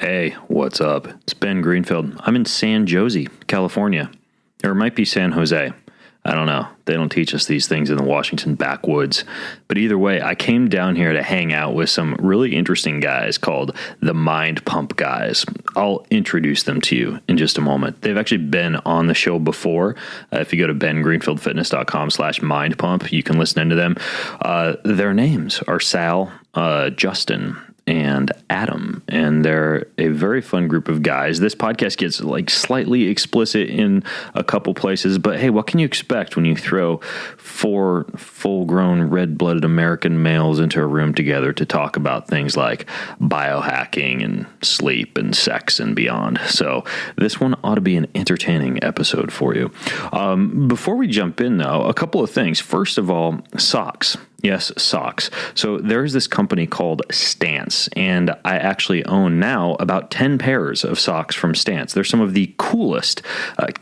Hey, what's up? It's Ben Greenfield. I'm in San Jose, California. Or it might be San Jose. I don't know. They don't teach us these things in the Washington backwoods. But either way, I came down here to hang out with some really interesting guys called the MindPump guys. I'll introduce them to you in just a moment. They've actually been on the show before. If you go to bengreenfieldfitness.com/mindpump, you can listen into them. Their names are Sal, Justin, and Adam, and they're a very fun group of guys. This podcast gets like slightly explicit in a couple places, but hey, what can you expect when you throw 4 full-grown red-blooded American males into a room together to talk about things like biohacking and sleep and sex and beyond? So this one ought to be an entertaining episode for you. Before we jump in, though, a couple of things. First of all, socks. Yes, socks. So there's this company called Stance, and I actually own now about 10 pairs of socks from Stance. They're some of the coolest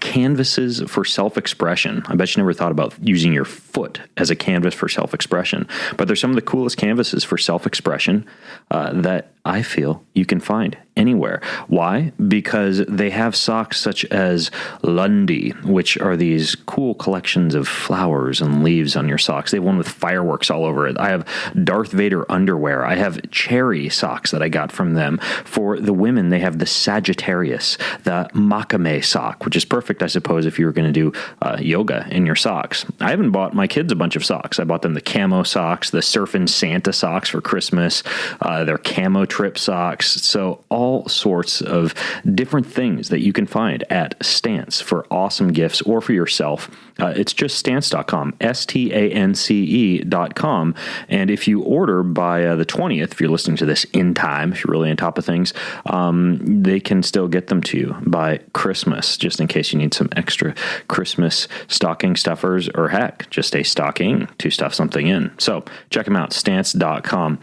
canvases for self-expression. I bet you never thought about using your foot as a canvas for self-expression, but they're some of the coolest canvases for self-expression that I feel you can find anywhere. Why? Because they have socks such as Lundy, which are these cool collections of flowers and leaves on your socks. They have one with fireworks all over it. I have Darth Vader underwear. I have cherry socks that I got from them. For the women, they have the Sagittarius, the Makame sock, which is perfect, I suppose, if you were going to do yoga in your socks. I haven't bought my kids a bunch of socks. I bought them the camo socks, the Surfin' Santa socks for Christmas, their camo trip socks. So all sorts of different things that you can find at Stance for awesome gifts or for yourself. It's just stance.com, stance.com. And if you order by the 20th, if you're listening to this in time, if you're really on top of things, they can still get them to you by Christmas, just in case you need some extra Christmas stocking stuffers, or heck, just a stocking to stuff something in. So check them out, stance.com.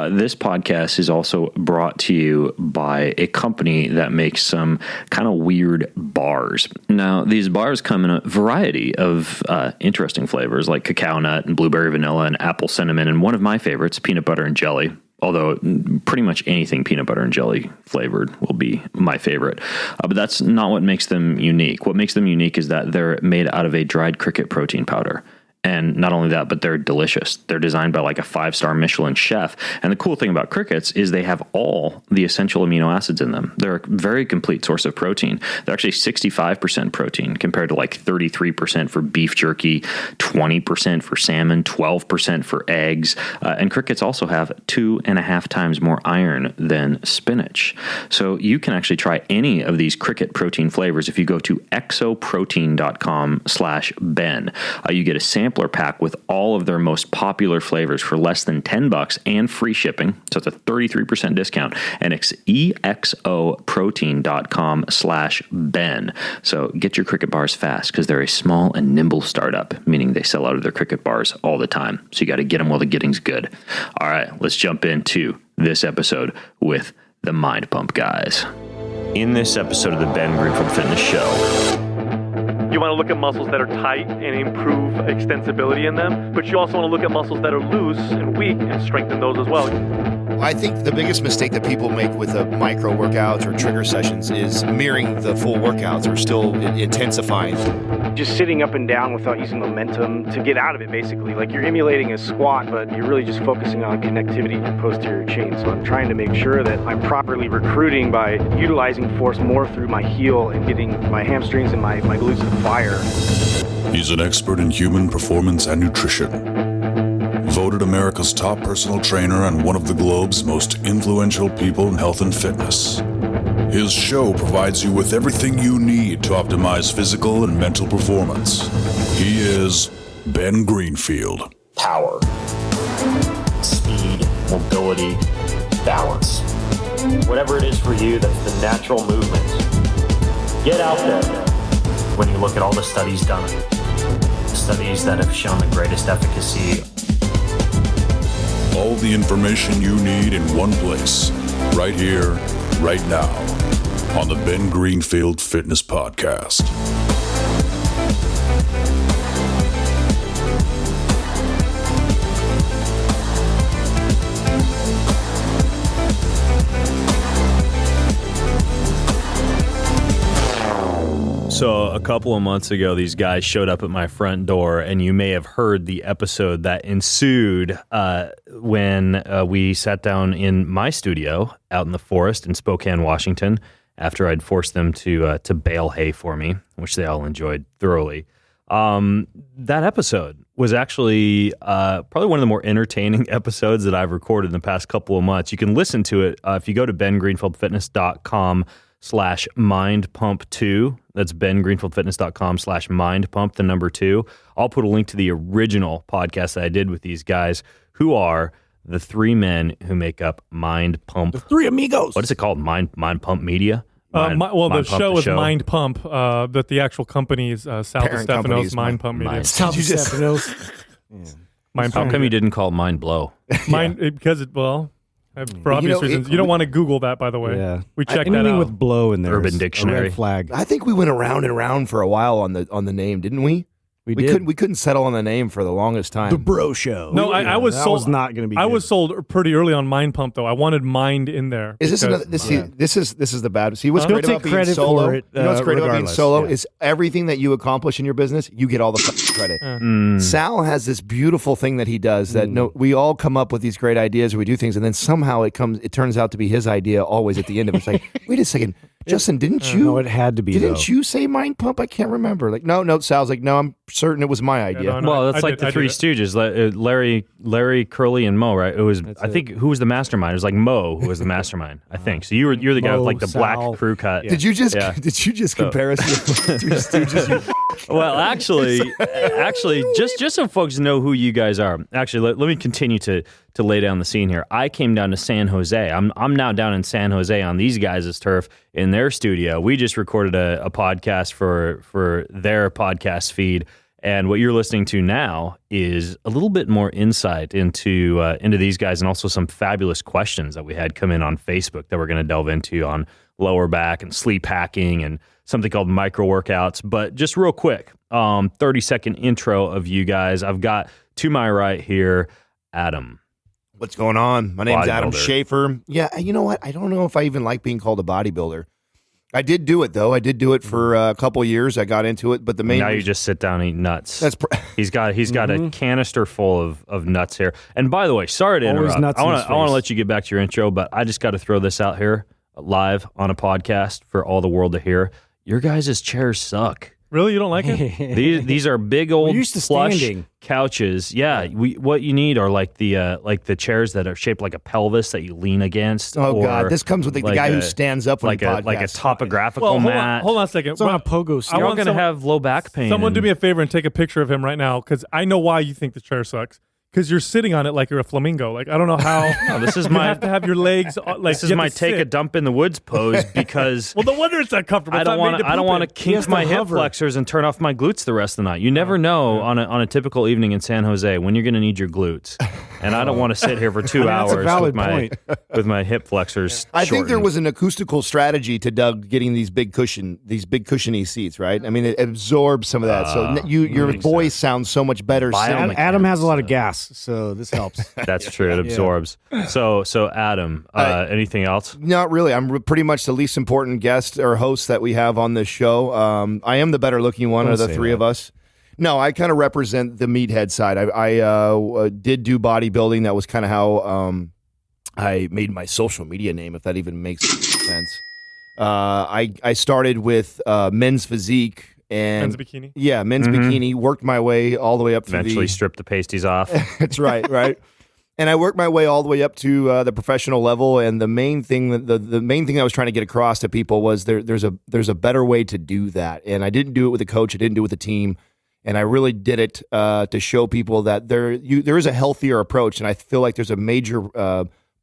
This podcast is also brought to you by a company that makes some kind of weird bars. Now, these bars come in a variety of interesting flavors like cacao nut and blueberry vanilla and apple cinnamon, and one of my favorites, peanut butter and jelly. Although pretty much anything peanut butter and jelly flavored will be my favorite. But that's not what makes them unique. What makes them unique is that they're made out of a dried cricket protein powder. And not only that, but they're delicious. They're designed by like a 5-star Michelin chef. And the cool thing about crickets is they have all the essential amino acids in them. They're a very complete source of protein. They're actually 65% protein compared to like 33% for beef jerky, 20% for salmon, 12% for eggs. And crickets also have 2.5 times more iron than spinach. So you can actually try any of these cricket protein flavors if you go to exoprotein.com/Ben. You get a sampler pack with all of their most popular flavors for less than $10 and free shipping. So it's a 33% discount, and it's exoprotein.com/Ben. So get your cricket bars fast because they're a small and nimble startup, meaning they sell out of their cricket bars all the time. So you got to get them while the getting's good. All right, let's jump into this episode with the MindPump guys. In this episode of the Ben Greenfield Fitness Show, you want to look at muscles that are tight and improve extensibility in them, but you also want to look at muscles that are loose and weak and strengthen those as well. I think the biggest mistake that people make with the micro workouts or trigger sessions is mirroring the full workouts or still intensifying. Just sitting up and down without using momentum to get out of it, basically. Like you're emulating a squat, but you're really just focusing on connectivity in posterior chain. So I'm trying to make sure that I'm properly recruiting by utilizing force more through my heel and getting my hamstrings and my glutes to fire. He's an expert in human performance and nutrition. Voted America's top personal trainer and one of the globe's most influential people in health and fitness. His show provides you with everything you need to optimize physical and mental performance. He is Ben Greenfield. Power, speed, mobility, balance. Whatever it is for you, that's the natural movement. Get out there. When you look at all the studies done, the studies that have shown the greatest efficacy. All the information you need in one place, right here, right now, on the Ben Greenfield Fitness Podcast. So a couple of months ago, these guys showed up at my front door, and you may have heard the episode that ensued when we sat down in my studio out in the forest in Spokane, Washington, after I'd forced them to bale hay for me, which they all enjoyed thoroughly. That episode was actually probably one of the more entertaining episodes that I've recorded in the past couple of months. You can listen to it if you go to bengreenfieldfitness.com/mindpump2. That's bengreenfieldfitness.com/mindpump, the number 2. I'll put a link to the original podcast that I did with these guys, who are the 3 men who make up MindPump. The 3 amigos. What is it called? MindPump Media? The show is MindPump, but the actual company is Sal DiStefano's MindPump Media. Sal DiStefano's. How come you didn't call it Mind Blow? Because for obvious reasons. You don't want to Google that, by the way. Yeah. We checked that Anything out. with blow in there. Urban Dictionary. A red flag. I think we went around and around for a while on the name, didn't we? We couldn't settle on the name for the longest time. The Bro Show. No, I was sold. Was not going to be. I was sold pretty early on MindPump, though. I wanted Mind in there. Is this another? This is the bad. See, what's You'll great about take being credit solo? for it, You know what's great about being regardless. solo Yeah. is everything that you accomplish in your business, you get all the credit. Sal has this beautiful thing that he does that we all come up with these great ideas, or we do things, and then somehow it turns out to be his idea always at the end of it. It's like, wait a second, Justin, didn't you? No, it had to be. Didn't you say Mind Pump? I can't remember. Like, no. Sal's like, no, I'm certain it was my idea. Well, that's like the Three Stooges, Larry, Curly, and Mo, right? It was. I think who was the mastermind? It was like Mo who was the mastermind. I think so. You're the guy with like the black crew cut. Did you just compare us to the Three Stooges? Well, actually, just so folks know who you guys are. Actually, let me continue to lay down the scene here. I came down to San Jose. I'm now down in San Jose on these guys' turf in their studio. We just recorded a podcast for their podcast feed, and what you're listening to now is a little bit more insight into these guys, and also some fabulous questions that we had come in on Facebook that we're going to delve into on lower back and sleep hacking and something called micro workouts. But just real quick, 30-second intro of you guys. I've got to my right here, Adam. What's going on? My name's Adam Bodybuilder. Schaefer. Yeah, you know what? I don't know if I even like being called a bodybuilder. I did do it, though. I did do it for a couple years. I got into it, but the main Now you just sit down and eat nuts. That's he's got a canister full of nuts here. And by the way, sorry to Always interrupt. nuts I in want his to face. let you get back to your intro, but I just got to throw this out here live on a podcast for all the world to hear. Your guys' chairs suck. Really? You don't like it? These are big old used to plush standing. couches. Yeah, what you need are like the chairs that are shaped like a pelvis that you lean against. Oh, or God. This comes with the like guy who a- stands up when like he a like a podcasts. topographical mat. Hold on a second. It's on a pogo I stick. You're want going to someone- have low back pain. Someone do and- me a favor and take a picture of him right now, because I know why you think the chair sucks. Because you're sitting on it like you're a flamingo. Like, I don't know how. No, this is you my have to have your legs like. this is you have my to take a sit. dump in the woods pose because Well, no wonder it's not comfortable. I It's don't not made want to I don't poop want to in. He has kink my to hip hover. flexors and turn off my glutes the rest of the night. You never know on a typical evening in San Jose when you're going to need your glutes, and I don't want to sit here for 2 That's a hours valid with my hip flexors. I think there shortened. was an acoustical strategy to Doug getting these big cushiony seats, right? I mean, it absorbs some of that, so your voice sounds so much better. Biomechanics. Adam has a lot of gas, so this helps. That's true. It absorbs. So Adam, anything else? Not really. I'm pretty much the least important guest or host that we have on this show. I am the better looking one Don't of the say three that. of us. No, I kind of represent the meathead side. I did do bodybuilding. That was kind of how I made my social media name, if that even makes sense. I started with men's physique and Men's bikini. Yeah, men's bikini. Worked my way all the way up through Eventually strip the pasties off. That's right. And I worked my way all the way up to the professional level. And the main thing, the main thing I was trying to get across to people was there's a better way to do that. And I didn't do it with a coach. I didn't do it with a team. And I really did it to show people that there is a healthier approach. And I feel like there's a major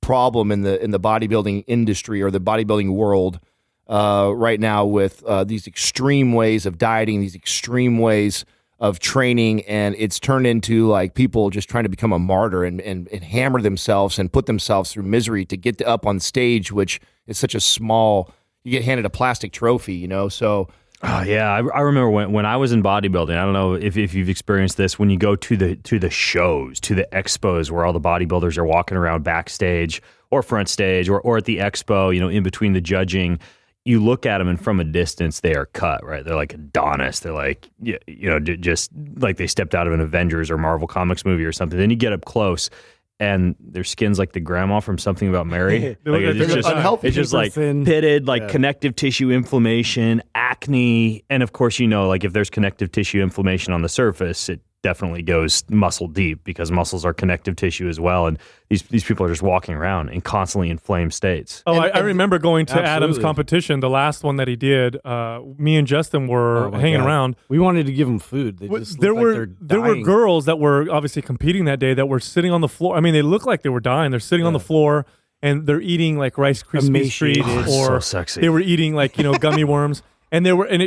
problem in the bodybuilding industry or the bodybuilding world right now with these extreme ways of dieting, these extreme ways of training, and it's turned into like people just trying to become a martyr and hammer themselves and put themselves through misery to get up on stage, which is such a small, you get handed a plastic trophy, you know, so... Oh yeah, I remember when I was in bodybuilding. I don't know if you've experienced this. When you go to the shows, to the expos, where all the bodybuilders are walking around backstage or front stage or at the expo, you know, in between the judging, you look at them and from a distance they are cut, right? They're like Adonis. They're like, just like they stepped out of an Avengers or Marvel Comics movie or something. Then you get up close and their skin's like the grandma from Something About Mary. Like it's just like thin. pitted, like connective tissue inflammation, acne. And of course, like if there's connective tissue inflammation on the surface, it definitely goes muscle deep because muscles are connective tissue as well. And these people are just walking around in constantly inflamed states. Oh, I remember going to Absolutely. Adam's competition, the last one that he did. Me and Justin were hanging around. We wanted to give them food. They just There looked like were they're dying. girls that were obviously competing that day that were sitting on the floor. I mean, they looked like they were dying. They're sitting on the floor and they're eating like Rice Krispie treats, Emaciated. So or sexy. they were eating like gummy worms. And they were, and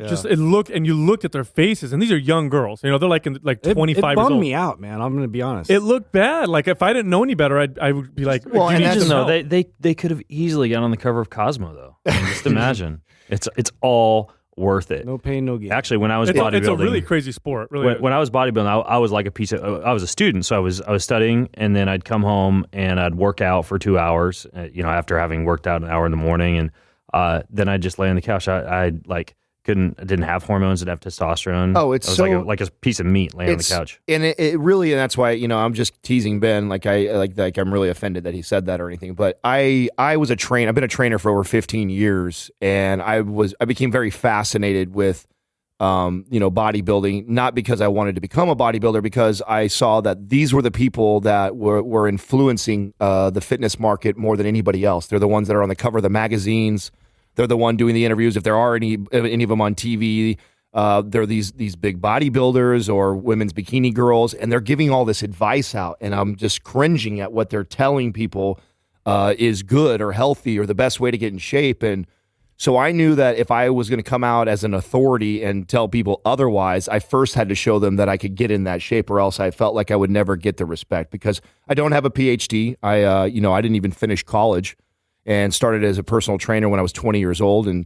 you looked at their faces, and these are young girls. They're like 25 It years bummed old. me out, man. I'm going to be honest. It looked bad. Like if I didn't know any better, I would be like, Well, "Do you and need that's- some No, help?" they could have easily gotten on the cover of Cosmo though. I mean, just imagine. It's all worth it. no pain, no gain. Actually, when I was It's bodybuilding, a really crazy sport. Really, when I was bodybuilding, I was like I was a student, so I was studying, and then I'd come home and I'd work out for 2 hours, after having worked out an hour in the morning, and then I'd just lay on the couch. I didn't have hormones, didn't have testosterone. Oh, it's I was so- like a piece of meat laying on the couch. And it really, and that's why, I'm just teasing Ben. Like I'm really offended that he said that or anything. But I was a trainer. I've been a trainer for over 15 years, and I became very fascinated with, bodybuilding. Not because I wanted to become a bodybuilder, because I saw that these were the people that were influencing the fitness market more than anybody else. They're the ones that are on the cover of the magazines. They're the one doing the interviews. If there are any of them on TV, they're these big bodybuilders or women's bikini girls, and they're giving all this advice out. And I'm just cringing at what they're telling people is good or healthy or the best way to get in shape. And so I knew that if I was going to come out as an authority and tell people otherwise, I first had to show them that I could get in that shape, or else I felt like I would never get the respect, because I don't have a PhD. I didn't even finish college, and started as a personal trainer when I was 20 years old, and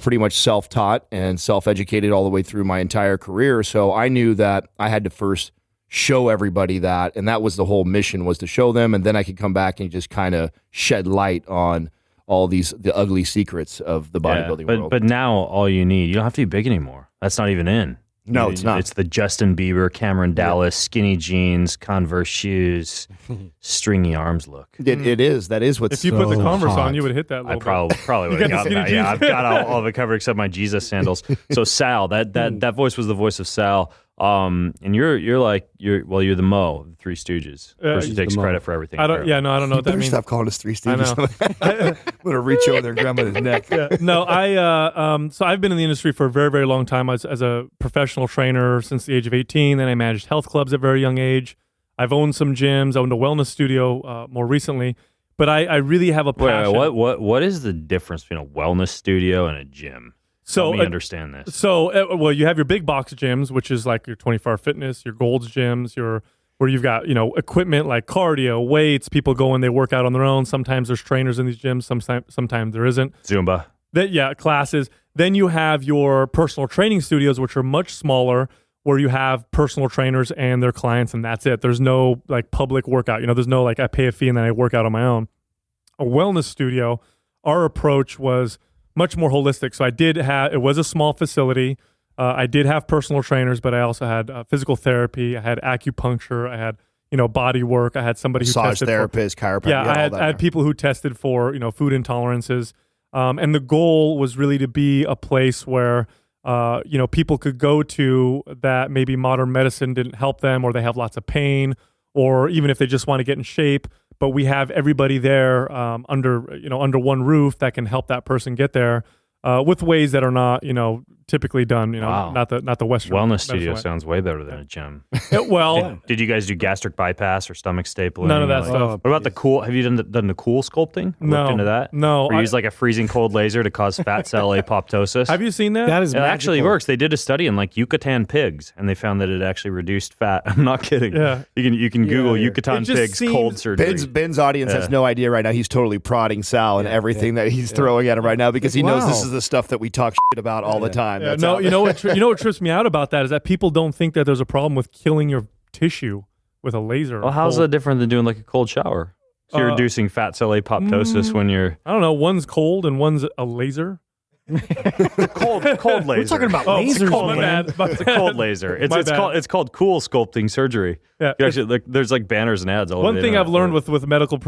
pretty much self-taught and self-educated all the way through my entire career. So I knew that I had to first show everybody that, and that was the whole mission, was to show them, and then I could come back and just kind of shed light on all the ugly secrets of the bodybuilding world. But now all you don't have to be big anymore. That's not even in. No, it's not. It's the Justin Bieber, Cameron Dallas, skinny jeans, Converse shoes, stringy arms look. It is. That is what's if you put the so Converse hot. on, you would hit that. I Little probably would got have the gotten skinny that. Yeah, jeans? I've got all of it covered except my Jesus sandals. So Sal, that voice was the voice of Sal. And you're the Mo, the Three Stooges. Person who takes the Mo. credit for everything. I don't know what that better means. stop calling us Three I know. Stooges. I'm gonna reach over their grandmother's neck. No, so I've been in the industry for a very, very long time as a professional trainer since the age of 18. Then I managed health clubs at a very young age. I've owned some gyms. I owned a wellness studio more recently. But I really have a passion. Wait, what is the difference between a wellness studio and a gym? So Help me understand this. So, you have your big box gyms, which is like your 24-hour fitness, your Gold's gyms, where you've got, equipment like cardio, weights, people go in, they work out on their own. Sometimes there's trainers in these gyms, sometimes there isn't. Zumba. Classes. Then you have your personal training studios, which are much smaller, where you have personal trainers and their clients, and that's it. There's no like public workout. There's no like I pay a fee and then I work out on my own. A wellness studio, our approach was much more holistic. So it was a small facility. I did have personal trainers, but I also had physical therapy. I had acupuncture. I had, body work. I had somebody who Massage tested therapist, chiropractor. Yeah, I had people who tested for, food intolerances. And the goal was really to be a place where, people could go to that maybe modern medicine didn't help them, or they have lots of pain, or even if they just want to get in shape. But we have everybody there under one roof that can help that person get there with ways that are not, typically done. Wow. not the Western Wellness studio way. sounds way better than a gym. Well, Did you guys do gastric bypass or stomach stapling? none of that Like- stuff. What about the cool? Have you done the cool sculpting? No. Looked into that? No, Or I- use like a freezing cold laser to cause fat cell apoptosis? Have you seen that? That is It actually magical. works. They did a study in like Yucatan pigs, and they found that it actually reduced fat. I'm not kidding. Yeah. You can Google yeah. Yucatan It just pigs seems- cold surgery. Ben's audience has no idea right now. He's totally prodding Sal and everything that he's throwing at him right now, because he knows this Wow. is the stuff that we talk shit about all the time. Yeah, That's no, how- what trips me out about that is that people don't think that there's a problem with killing your tissue with a laser. Well, how's that different than doing like a cold shower? So you're reducing fat cell apoptosis when you're. I don't know. One's cold and one's a laser. Cold laser. We're talking about lasers, my man. bad. It's a cold laser. My bad. It's called cool sculpting surgery. Yeah. You actually, there's like banners and ads all over One the thing internet I've learned for it. with medical,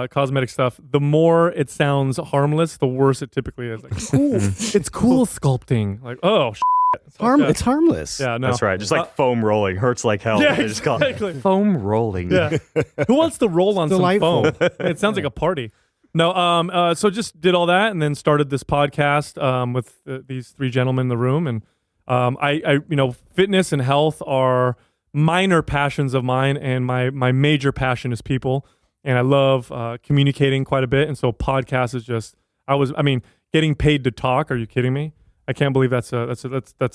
cosmetic stuff, the more it sounds harmless, the worse it typically is. Like, cool. It's cool sculpting. Like, oh, It's harmless. yeah, no. That's right. Just like foam rolling hurts like hell. Yeah, They just call it exactly. foam rolling. Yeah. Who wants to roll on delightful. some foam? It sounds like a party. No, so just did all that and then started this podcast with these three gentlemen in the room. And I fitness and health are minor passions of mine, and my major passion is people. And I love communicating quite a bit. And so podcast is just, getting paid to talk. Are you kidding me? I can't believe that's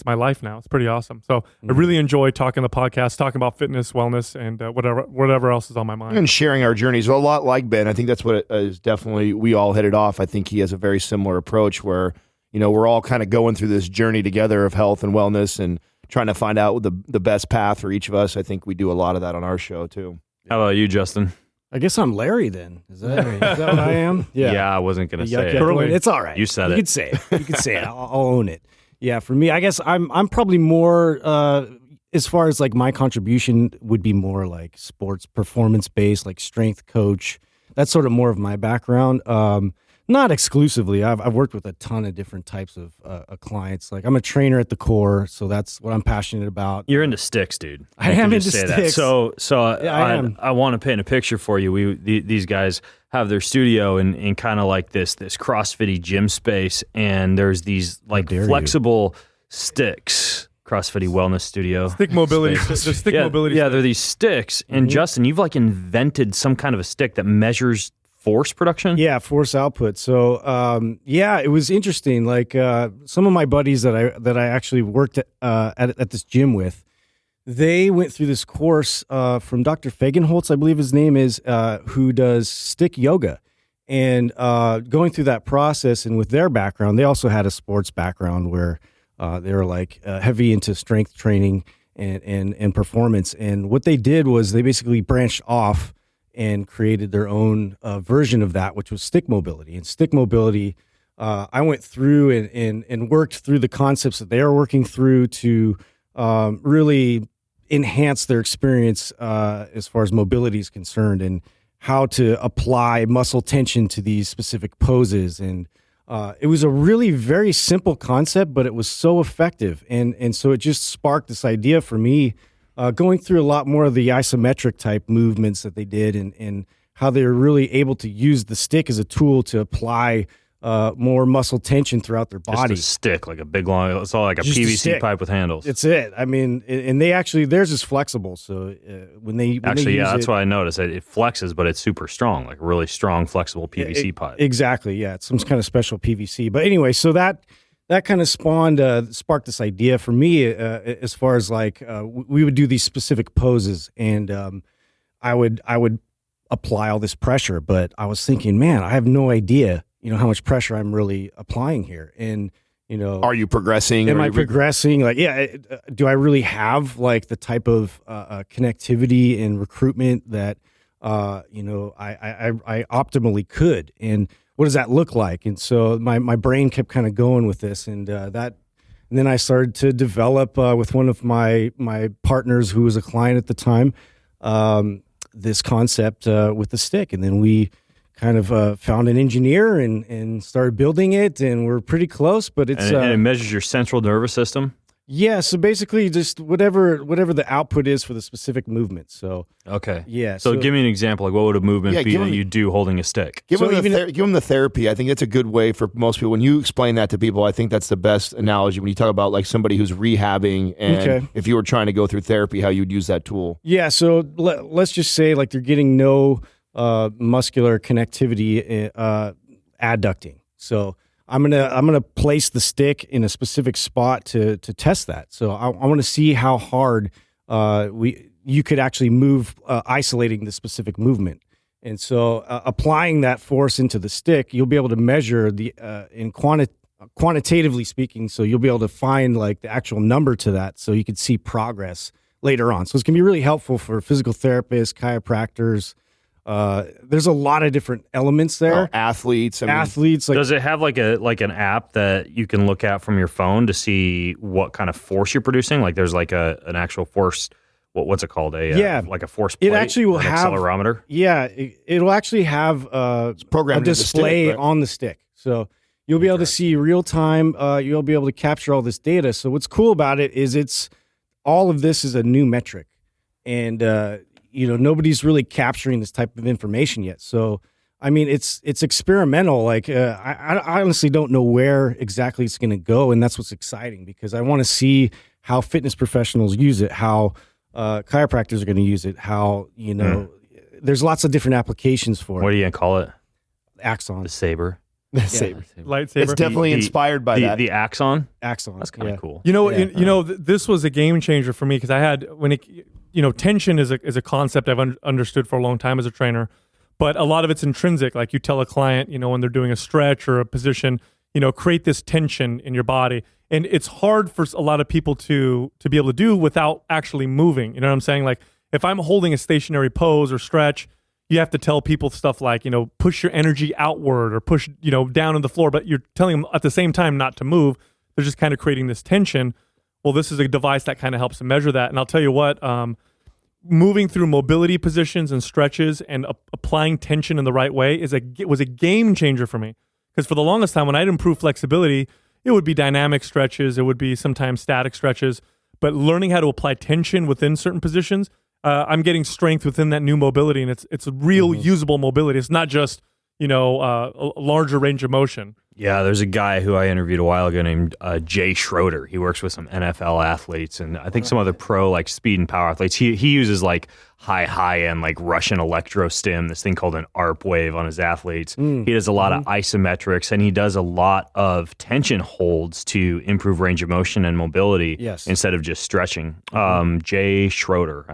my life now. It's pretty awesome. So I really enjoy talking the podcast, talking about fitness, wellness, and whatever else is on my mind. And sharing our journeys. Well, a lot like Ben. I think that's what it is definitely, we all hit it off. I think he has a very similar approach where, we're all kind of going through this journey together of health and wellness and trying to find out the best path for each of us. I think we do a lot of that on our show too. How about you, Justin? I guess I'm Larry then. Is that what I am? Yeah, I wasn't going to say it. It's all right. You said You it. could say it. You could say it. I'll own it. Yeah, for me, I guess I'm probably more as far as like my contribution would be more like sports performance based, like strength coach. That's sort of more of my background. Not exclusively. I've worked with a ton of different types of clients. Like I'm a trainer at the core, so that's what I'm passionate about. You're into sticks, dude. I am can into just say sticks. That. So Yeah, I am. I want to paint a picture for you. These guys have their studio in kind of like this CrossFit-y gym space, and there's these like dare you. flexible sticks. CrossFit-y wellness studio. Stick mobility. Space. The stick yeah, mobility. Yeah, they're these sticks. And Justin, you've like invented some kind of a stick that measures force production? Yeah, force output. So, it was interesting. Like some of my buddies that I actually worked at this gym with, they went through this course from Dr. Fagenholtz, I believe his name is, who does stick yoga. And going through that process, and with their background, they also had a sports background where they were like heavy into strength training and performance. And what they did was they basically branched off and created their own version of that, which was stick mobility. And stick mobility, I went through and worked through the concepts that they are working through to really enhance their experience as far as mobility is concerned, and how to apply muscle tension to these specific poses. And it was a really very simple concept, but it was so effective. And so it just sparked this idea for me, going through a lot more of the isometric type movements that they did, and how they were really able to use the stick as a tool to apply more muscle tension throughout their body. Just a stick, like a big long, it's all like a Just a PVC stick. pipe with handles. It's it. I mean, and they actually, theirs is flexible. So when they use that's it, what I noticed. It flexes, but it's super strong, like a really strong, flexible PVC pipe. Exactly. Yeah. It's some kind of special PVC. But anyway, so that kind of sparked this idea for me as far as like we would do these specific poses, and I would apply all this pressure, but I was thinking, man, I have no idea, how much pressure I'm really applying here. And, Are you progressing? am I progressing? Like, do I really have like the type of connectivity and recruitment that, I optimally could? And what does that look like? And so my brain kept kind of going with this, and then I started to develop with one of my partners who was a client at the time, this concept with the stick. And then we kind of found an engineer and started building it, and we're pretty close, but it's and it measures your central nervous system. Yeah, so basically just whatever the output is for the specific movement. So Okay. yeah, So give me an example. Like, what would a movement be give that me- you do holding a stick? Give So them even give them the therapy. I think that's a good way for most people. When you explain that to people, I think that's the best analogy when you talk about like somebody who's rehabbing, and Okay. if you were trying to go through therapy, how you'd use that tool. Yeah, so let's just say like they're getting no muscular connectivity adducting. So I'm gonna place the stick in a specific spot to test that. So I want to see how hard you could actually move, isolating the specific movement. And so applying that force into the stick, you'll be able to measure the quantitatively speaking. So you'll be able to find like the actual number to that, so you can see progress later on. So it's gonna be really helpful for physical therapists, chiropractors, There's a lot of different elements there. Athletes. I mean, Athletes. Does it have like an app that you can look at from your phone to see what kind of force you're producing? Like there's like an actual force. What's it called? Like a force plate? It actually will have accelerometer. Yeah, it'll actually have a display on the stick. So you'll be able to see real time. You'll be able to capture all this data. So what's cool about it is all of this is a new metric, and nobody's really capturing this type of information yet. So I mean, it's experimental. Like I honestly don't know where exactly it's going to go, and that's what's exciting because I want to see how fitness professionals use it, how chiropractors are going to use it, how there's lots of different applications for it. What are you going to call it? Axon. The saber. Saber. Lightsaber. It's definitely inspired by that. The Axon. Axon. That's kind of cool. This was a game changer for me because I had tension is a concept I've understood for a long time as a trainer, but a lot of it's intrinsic. Like you tell a client, when they're doing a stretch or a position, create this tension in your body. And it's hard for a lot of people to be able to do without actually moving. You know what I'm saying? Like if I'm holding a stationary pose or stretch, you have to tell people stuff like, push your energy outward or push, down on the floor, but you're telling them at the same time not to move. They're just kind of creating this tension. Well, this is a device that kind of helps to measure that. And I'll tell you what, moving through mobility positions and stretches and applying tension in the right way was a game changer for me. Because for the longest time, when I'd improve flexibility, it would be dynamic stretches. It would be sometimes static stretches. But learning how to apply tension within certain positions, I'm getting strength within that new mobility, and it's a real usable mobility. It's not just a larger range of motion. Yeah, there's a guy who I interviewed a while ago named Jay Schroeder. He works with some NFL athletes and I think some other pro like speed and power athletes. He uses like high end like Russian electrostim, this thing called an ARP wave on his athletes. He does a lot of isometrics and he does a lot of tension holds to improve range of motion and mobility instead of just stretching. Jay Schroeder.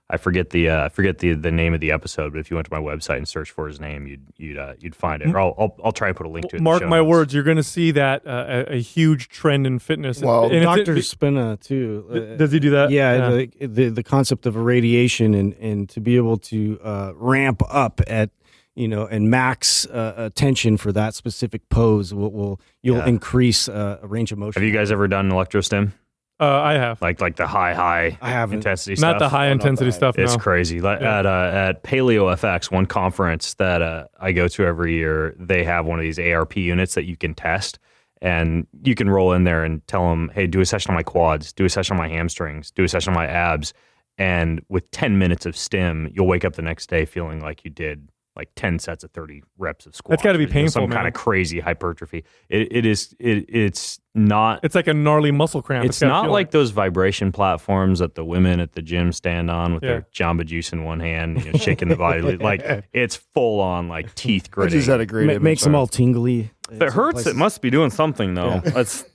I forget the name of the episode, but if you went to my website and searched for his name, you'd find it. Or I'll try and put a link to it. Mark my words, you're going to see that a huge trend in fitness. Well, and Dr. Spina too. Does he do that? Yeah. The concept of irradiation and to be able to ramp up at and max tension for that specific pose you'll increase a range of motion. Have you guys ever done electrostim? I have. Like the high I haven't. intensity stuff. Not the high intensity stuff. It's no. crazy. At Paleo FX, one conference that I go to every year, they have one of these ARP units that you can test, and you can roll in there and tell them, "Hey, do a session on my quads, do a session on my hamstrings, do a session on my abs," and with 10 minutes of stim, you'll wake up the next day feeling like you did like 10 sets of 30 reps of squats. That's got to be painful, some man. kind of crazy hypertrophy. It's not. It's like a gnarly muscle cramp. It's not like those vibration platforms that the women at the gym stand on with their Jamba Juice in one hand, shaking the body. Like it's full on like teeth gritting. Is that a great image? Makes them all tingly. If it hurts, it must be doing something though. That's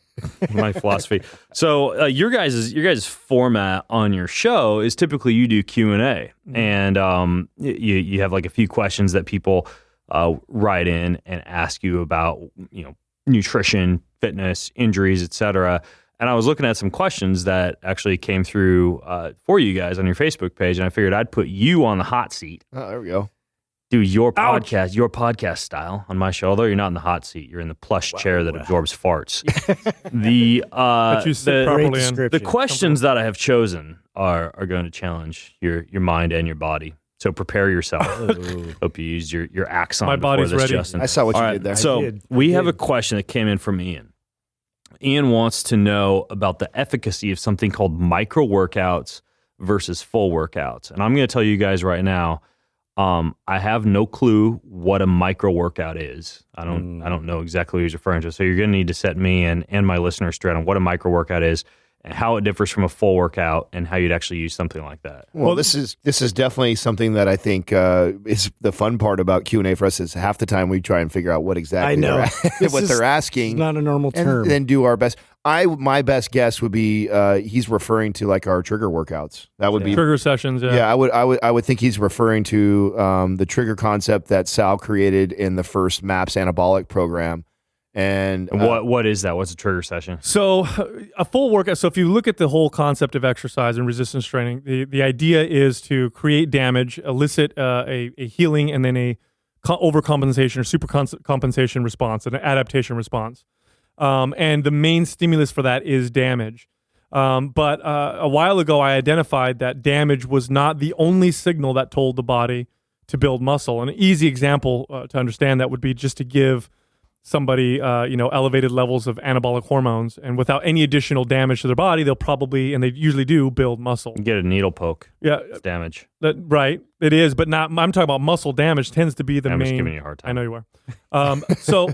my philosophy. So your guys' format on your show is typically you do Q&A, and you have like a few questions that people write in and ask you about nutrition, fitness, injuries, etc. And I was looking at some questions that actually came through for you guys on your Facebook page, and I figured I'd put you on the hot seat. Oh, there we go. Do your podcast style on my show. Although you're not in the hot seat, you're in the plush chair that absorbs farts. That you sit properly in. The questions that I have chosen are going to challenge your mind and your body. So prepare yourself. Hope you used your Axon. My body's before this, ready. Justin. I saw what you All did there. So we have a question that came in from Ian. Ian wants to know about the efficacy of something called micro workouts versus full workouts. And I'm going to tell you guys right now, I have no clue what a micro workout is. I don't know exactly what he's referring to. So you're going to need to set me and my listeners straight on what a micro workout is, and how it differs from a full workout, and how you'd actually use something like that. Well, this is definitely something that I think is the fun part about Q&A for us. Is half the time we try and figure out what exactly they're asking. It's not a normal term. And then do our best. My best guess would be he's referring to like our trigger workouts. That would be trigger sessions. Yeah, I would think he's referring to the trigger concept that Sal created in the first MAPS Anabolic program. And what is that? What's a trigger session? So a full workout. So if you look at the whole concept of exercise and resistance training, the idea is to create damage, elicit a healing, and then a overcompensation or supercompensation response, an adaptation response. And the main stimulus for that is damage. But a while ago, I identified that damage was not the only signal that told the body to build muscle. An easy example to understand that would be just to give somebody, elevated levels of anabolic hormones, and without any additional damage to their body, they'll probably, and they usually do, build muscle. You get a needle poke. Yeah, it's damage. Right, it is, but not. I'm talking about muscle damage. Tends to be the I'm main. just giving you a hard time. I know you are. So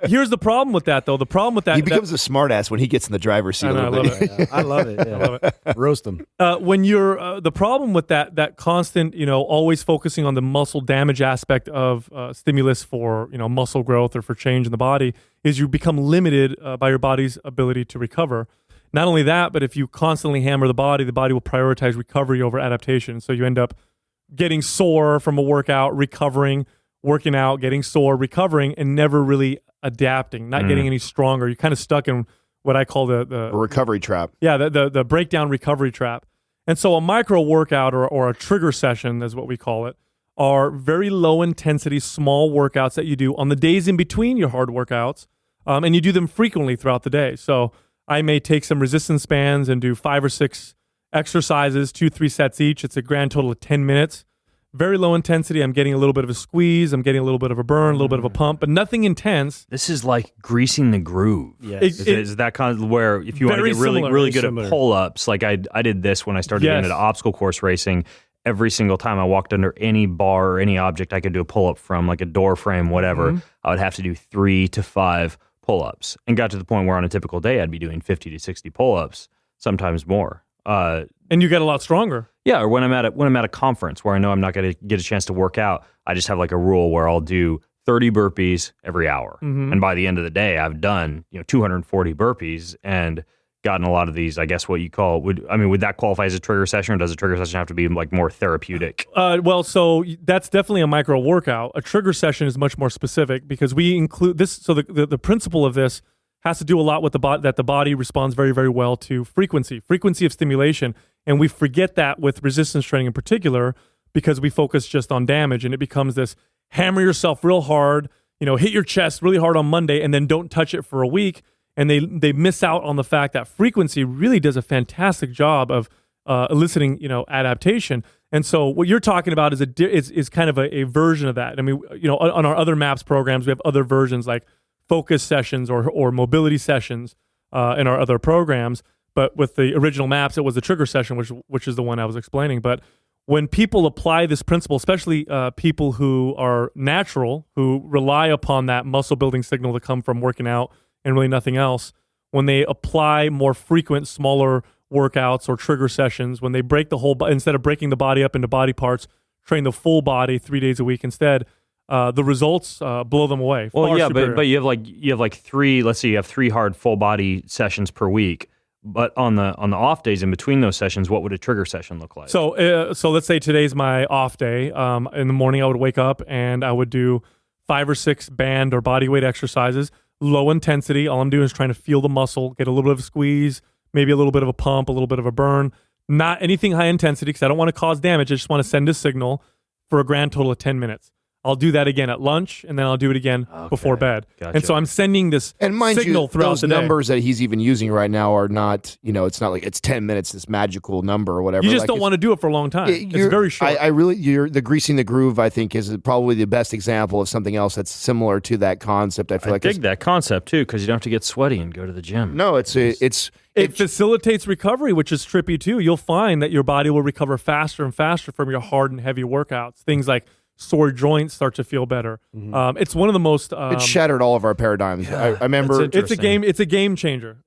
here's the problem with that, though. The problem with that, he becomes a smartass when he gets in the driver's seat. I love it. I love it. Yeah. I love it. Roast them. When you're the problem with that constant, always focusing on the muscle damage aspect of stimulus for muscle growth or for change in the body is you become limited by your body's ability to recover. Not only that, but if you constantly hammer the body will prioritize recovery over adaptation. So you end up getting sore from a workout, recovering, working out, getting sore, recovering, and never really adapting, not getting any stronger. You're kind of stuck in what I call the recovery trap. Yeah, the breakdown recovery trap. And so a micro workout or a trigger session is what we call it, are very low intensity, small workouts that you do on the days in between your hard workouts. And you do them frequently throughout the day. So I may take some resistance bands and do 5 or 6 exercises, 2-3 sets each. It's a grand total of 10 minutes. Very low intensity. I'm getting a little bit of a squeeze. I'm getting a little bit of a burn, a little bit of a pump, but nothing intense. This is like greasing the groove. Yes. Is that kind of where if you want to get really good at pull-ups, like I did this when I started getting into obstacle course racing. Every single time I walked under any bar or any object I could do a pull-up from, like a door frame, whatever, I would have to do 3 to 5 pull-ups, and got to the point where on a typical day I'd be doing 50 to 60 pull-ups, sometimes more. And you get a lot stronger. Yeah, or when I'm at a conference where I know I'm not going to get a chance to work out, I just have like a rule where I'll do 30 burpees every hour, and by the end of the day, I've done 240 burpees and gotten a lot of these. I guess what you call would that qualify as a trigger session, or does a trigger session have to be like more therapeutic? Well, so that's definitely a micro workout. A trigger session is much more specific because we include this. So the principle of this has to do a lot with the body, that the body responds very, very well to frequency of stimulation. And we forget that with resistance training in particular because we focus just on damage, and it becomes this hammer yourself real hard, hit your chest really hard on Monday and then don't touch it for a week. And they miss out on the fact that frequency really does a fantastic job of eliciting, adaptation. And so what you're talking about is kind of a version of that. I mean, on our other MAPS programs, we have other versions like focus sessions or mobility sessions in our other programs. But with the original MAPS, it was the trigger session, which is the one I was explaining. But when people apply this principle, especially people who are natural, who rely upon that muscle building signal to come from working out and really nothing else, when they apply more frequent, smaller workouts or trigger sessions, when they break the whole, instead of breaking the body up into body parts, train the full body 3 days a week instead, the results blow them away. Well, yeah, but you have like 3. Let's say you have 3 hard full body sessions per week. But on the off days in between those sessions, what would a trigger session look like? So let's say today's my off day. In the morning, I would wake up and I would do 5 or 6 band or body weight exercises. Low intensity. All I'm doing is trying to feel the muscle, get a little bit of a squeeze, maybe a little bit of a pump, a little bit of a burn. Not anything high intensity because I don't want to cause damage. I just want to send a signal for a grand total of 10 minutes. I'll do that again at lunch, and then I'll do it again before bed. Gotcha. And so I'm sending this signal throughout the day. Those numbers that he's even using right now are not, it's not like it's 10 minutes, this magical number or whatever. You just don't want to do it for a long time. It's very short. The greasing the groove, I think, is probably the best example of something else that's similar to that concept. I dig that concept, too, because you don't have to get sweaty and go to the gym. No, it facilitates recovery, which is trippy, too. You'll find that your body will recover faster and faster from your hard and heavy workouts. Things like sore joints start to feel better. It's one of the most. It shattered all of our paradigms. I remember it's a game. It's a game changer.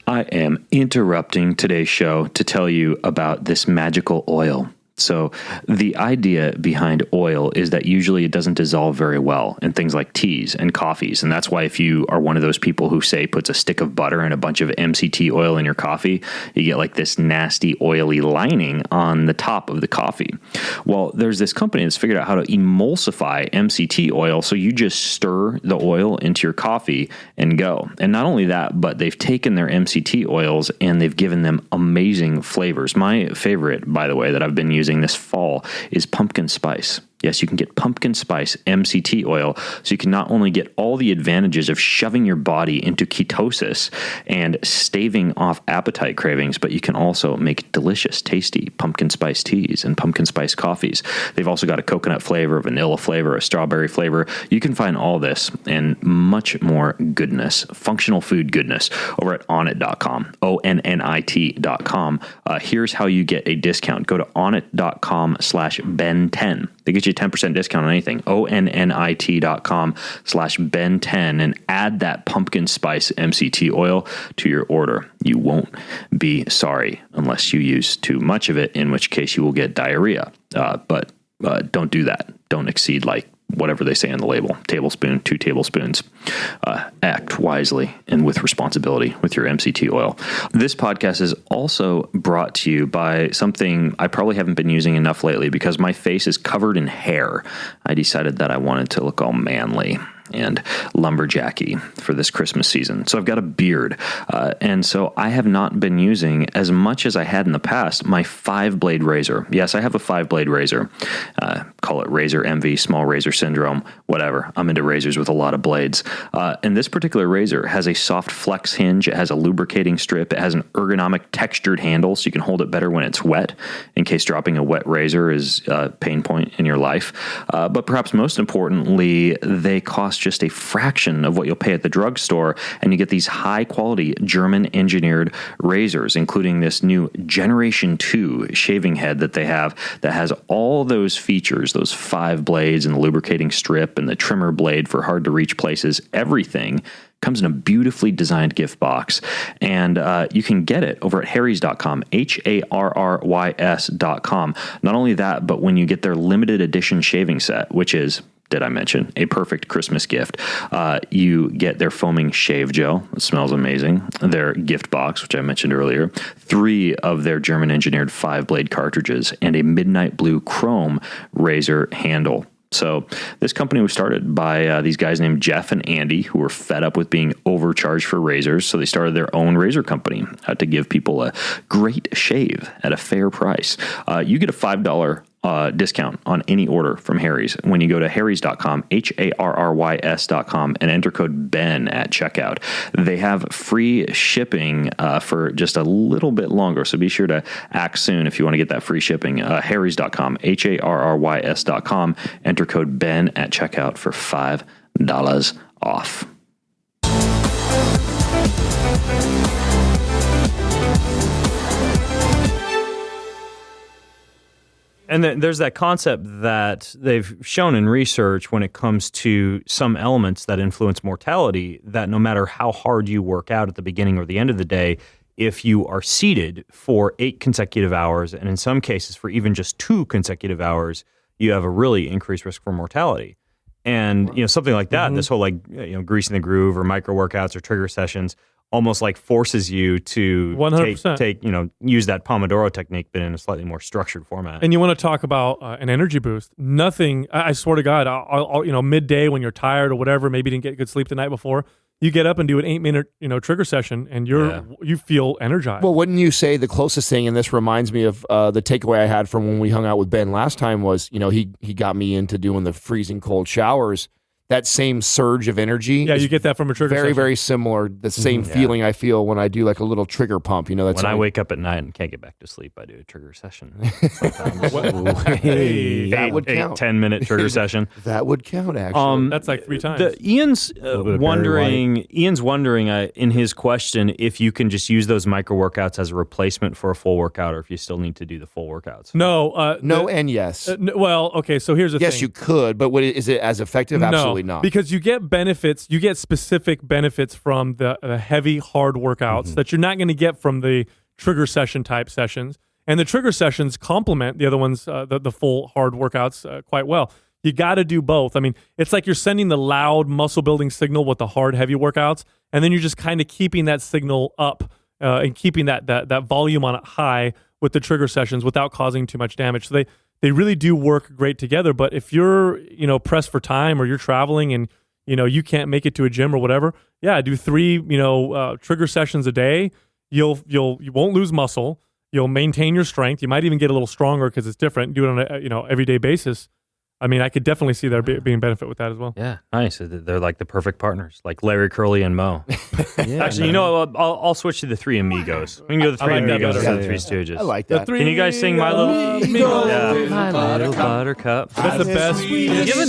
I am interrupting today's show to tell you about this magical oil So the idea behind oil is that usually it doesn't dissolve very well in things like teas and coffees. And that's why if you are one of those people who say puts a stick of butter and a bunch of MCT oil in your coffee, you get like this nasty oily lining on the top of the coffee. Well, there's this company that's figured out how to emulsify MCT oil. So you just stir the oil into your coffee and go. And not only that, but they've taken their MCT oils and they've given them amazing flavors. My favorite, by the way, that I've been using this fall is pumpkin spice. Yes, you can get pumpkin spice MCT oil, so you can not only get all the advantages of shoving your body into ketosis and staving off appetite cravings, but you can also make delicious, tasty pumpkin spice teas and pumpkin spice coffees. They've also got a coconut flavor, a vanilla flavor, a strawberry flavor. You can find all this and much more goodness, functional food goodness, over at onnit.com, ONNIT.com. Here's how you get a discount. Go to onnit.com/Ben10. They get you a 10% discount on anything. ONNIT.com/Ben10 and add that pumpkin spice MCT oil to your order. You won't be sorry unless you use too much of it, in which case you will get diarrhea. But don't do that. Don't exceed like whatever they say on the label, tablespoon, 2 tablespoons. Act wisely and with responsibility with your MCT oil. This podcast is also brought to you by something I probably haven't been using enough lately because my face is covered in hair. I decided that I wanted to look all manly and lumberjacky for this Christmas season. So I've got a beard. And so I have not been using as much as I had in the past, my 5-blade razor. Yes, I have a 5-blade razor. Call it razor envy, small razor syndrome, whatever. I'm into razors with a lot of blades. And this particular razor has a soft flex hinge. It has a lubricating strip. It has an ergonomic textured handle so you can hold it better when it's wet in case dropping a wet razor is a pain point in your life. But perhaps most importantly, they cost just a fraction of what you'll pay at the drugstore, and you get these high-quality German-engineered razors, including this new Generation 2 shaving head that they have that has all those features, those 5 blades and the lubricating strip and the trimmer blade for hard-to-reach places. Everything comes in a beautifully designed gift box, and you can get it over at harrys.com, HARRYS.com. Not only that, but when you get their limited edition shaving set, which is, did I mention, a perfect Christmas gift, you get their foaming shave gel. It smells amazing. Their gift box, which I mentioned earlier, 3 of their German-engineered 5-blade cartridges, and a midnight blue chrome razor handle. So this company was started by these guys named Jeff and Andy, who were fed up with being overcharged for razors. So they started their own razor company to give people a great shave at a fair price. You get a $5 discount on any order from Harry's when you go to harrys.com, HARRYS.com, and enter code BEN at checkout. They have free shipping for just a little bit longer, so be sure to act soon if you want to get that free shipping. Harrys.com, HARRYS.com, enter code BEN at checkout for $5 off. And then there's that concept that they've shown in research when it comes to some elements that influence mortality, that no matter how hard you work out at the beginning or the end of the day, if you are seated for 8 consecutive hours, and in some cases for even just 2 consecutive hours, you have a really increased risk for mortality. And, something like that, this whole greasing the groove or micro workouts or trigger sessions almost like forces you to 100%. take use that Pomodoro technique, but in a slightly more structured format. And you want to talk about an energy boost. Nothing, I swear to God, I'll midday when you're tired or whatever, maybe didn't get good sleep the night before, you get up and do an 8-minute, trigger session, and you feel energized. Well, wouldn't you say the closest thing, and this reminds me of the takeaway I had from when we hung out with Ben last time was, he got me into doing the freezing cold showers. That same surge of energy. Yeah, you get that from a trigger very, session. Very similar. The same feeling I feel when I do like a little trigger pump. That's when I wake up at night and can't get back to sleep, I do a trigger session. That would count. 10-minute trigger session. That would count, actually. That's like 3 times. Ian's wondering in his question if you can just use those micro workouts as a replacement for a full workout, or if you still need to do the full workouts. No. No and yes. Well, okay, so here's the thing. Yes, you could, but is it as effective? No. Absolutely not. Because you get benefits, you get specific benefits from the heavy, hard workouts that you're not going to get from the trigger session type sessions. And the trigger sessions complement the other ones, the full hard workouts quite well. You got to do both. I mean, it's like you're sending the loud muscle building signal with the hard, heavy workouts, and then you're just kind of keeping that signal up and keeping that volume on it high with the trigger sessions without causing too much damage. So they really do work great together. But if you're pressed for time or you're traveling and you can't make it to a gym or whatever, do 3 trigger sessions a day. You won't lose muscle. You'll maintain your strength. You might even get a little stronger because it's different. Do it on a everyday basis. I mean, I could definitely see there being benefit with that as well. Yeah, nice. They're like the perfect partners, like Larry, Curly, and Mo. Actually, I'll switch to the 3 Amigos. We can go to the 3 Amigos instead of the 3 Stooges. I like that. Can you guys sing My Little My Little Buttercup? That's the best. Give an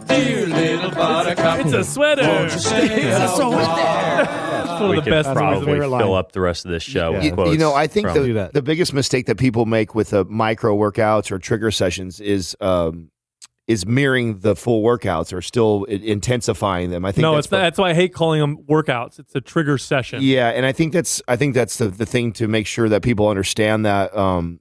Dear little buttercup, It's a sweater. it's a sweater. One We of the could best probably line. fill up the rest of this show with You quotes. know, I think from- Do that. the biggest mistake that people make with micro workouts or trigger sessions is mirroring the full workouts or still intensifying them. I think that's why I hate calling them workouts. It's a trigger session. Yeah, and I think that's the thing to make sure that people understand that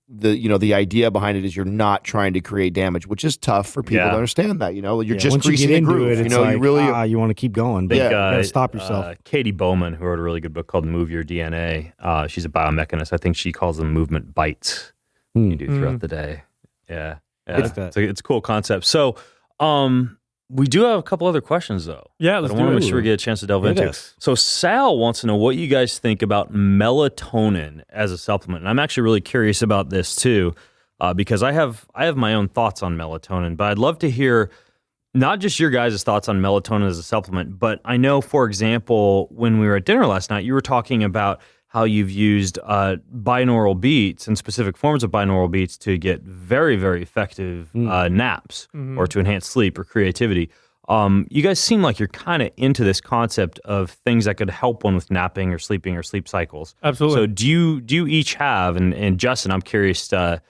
the idea behind it is you're not trying to create damage, which is tough for people Yeah. to understand that. You're just once you greasing get the into groove. it, it's you like, really you want to keep going. But Yeah. you gotta stop yourself. Katie Bowman, who wrote a really good book called Move Your DNA, she's a biomechanist. I think she calls them movement bites you do throughout the day. Yeah. It's It's a cool concept. So we do have a couple other questions, though. Yeah, let's I do want to it. make sure we get a chance to delve Hit into. us. So Sal wants to know what you guys think about melatonin as a supplement. And I'm actually really curious about this, too, because I have my own thoughts on melatonin. But I'd love to hear not just your guys' thoughts on melatonin as a supplement, but I know, for example, when we were at dinner last night, you were talking about how you've used binaural beats and specific forms of binaural beats to get very, very effective naps or to enhance sleep or creativity. You guys seem like you're kind of into this concept of things that could help one with napping or sleeping or sleep cycles. Absolutely. So do you each have, and Justin, I'm curious, since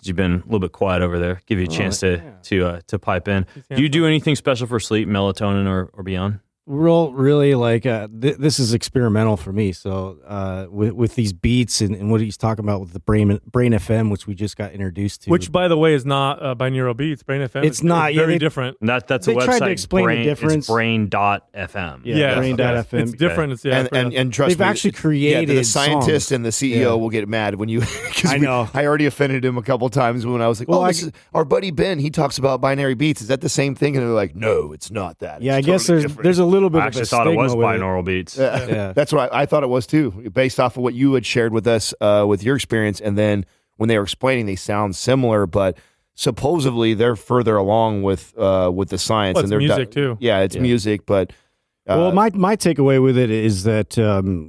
you've been a little bit quiet over there, give you a chance to pipe in. Do you do anything special for sleep, melatonin or beyond? Really like this is experimental for me. So with these beats and what he's talking about with the brain FM, which we just got introduced to, Which, by the way, is not binaural beats. Brain FM. It's not, very they- different. That's a They website. tried to explain the difference. It's brain.fm. Yeah, brain.fm. It's different. It's and trust They've me, actually created the scientist songs. and the CEO Yeah. will get mad when you. I know. I already offended him a couple times when I was like, Well, this is our buddy Ben. He talks about binary beats. Is that the same thing? And they're like, no, it's not that. Yeah, It's I guess totally different." there's a little bit I of actually a thought it was stigma with binaural beats. Yeah. That's what I thought it was too, based off of what you had shared with us with your experience. And then when they were explaining, they sound similar, but supposedly they're further along with the science. Well, and it's they're music, too. Yeah, it's music, but. Well, my takeaway with it is that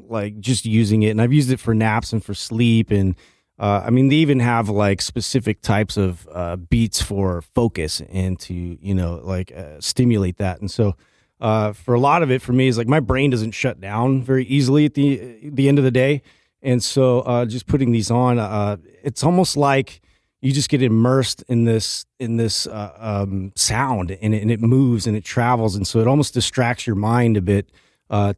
like just using it, and I've used it for naps and for sleep, and I mean they even have like specific types of beats for focus and to stimulate that, and so for a lot of it for me is like my brain doesn't shut down very easily at the end of the day, and so just putting these on, it's almost like you just get immersed in this sound, and it moves and it travels, and so it almost distracts your mind a bit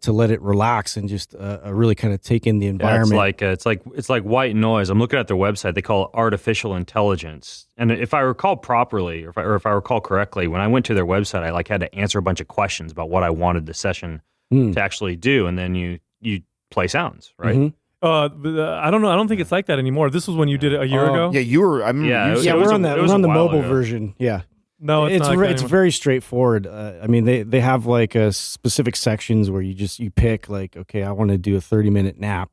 to let it relax and just really kind of take in the environment. Yeah, it's like white noise. I'm looking at their website. They call it artificial intelligence. And if I recall properly, or if I recall correctly, when I went to their website, I had to answer a bunch of questions about what I wanted the session to actually do, and then you play sounds, right? Mhm. I don't know. I don't think it's like that anymore. This was when you did it a year ago. Yeah, you were. I remember Yeah, you it was- said- Yeah, it we're a- on it was a the while mobile ago. version. Yeah. No, it's not like that it's anymore. very straightforward. I mean, they have like specific sections where you pick like, okay, I want to do a 30-minute nap,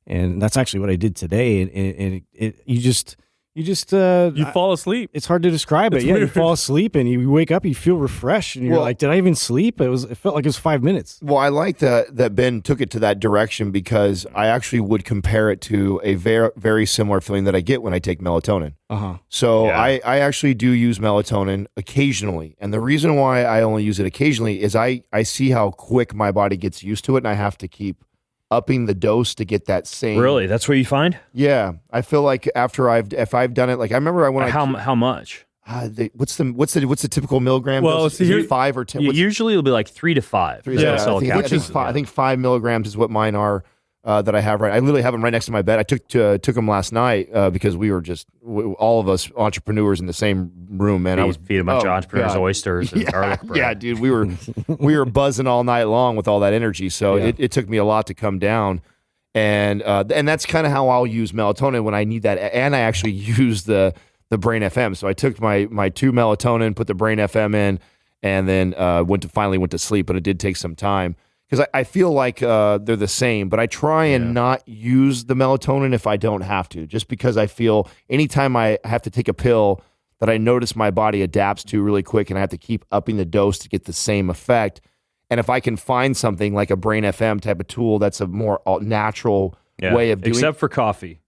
and that's actually what I did today. And You fall asleep. It's hard to describe It's it. Yeah, you weird. fall asleep and you wake up, you feel refreshed, and you're Well- like, did I even sleep? It felt like it was 5 minutes. Well, I like that Ben took it to that direction because I actually would compare it to a very, very similar feeling that I get when I take melatonin. So Yeah. I actually do use melatonin occasionally. And the reason why I only use it occasionally is I see how quick my body gets used to it, and I have to keep upping the dose to get that same. Really? That's what you find? Yeah. I feel like if I've done it, like I remember How much? what's the typical milligram Well, dose? see, Is it here- 5 or 10? Usually it'll be like 3 to 5. Three- Yeah, I think 5 milligrams is what mine are. that I have I literally have them right next to my bed. I took them last night because we were just all of us entrepreneurs in the same room, man. I was feed a bunch of entrepreneurs oysters and garlic bread. Yeah, dude, we were buzzing all night long with all that energy. So it took me a lot to come down, and that's kind of how I'll use melatonin when I need that. And I actually use the Brain FM. So I took my 2 melatonin, put the Brain FM in, and then finally went to sleep. But it did take some time. Because I feel like they're the same, but I try and not use the melatonin if I don't have to, just because I feel anytime I have to take a pill that I notice my body adapts to really quick and I have to keep upping the dose to get the same effect. And if I can find something like a Brain FM type of tool that's a more natural way of doing it. Except for coffee.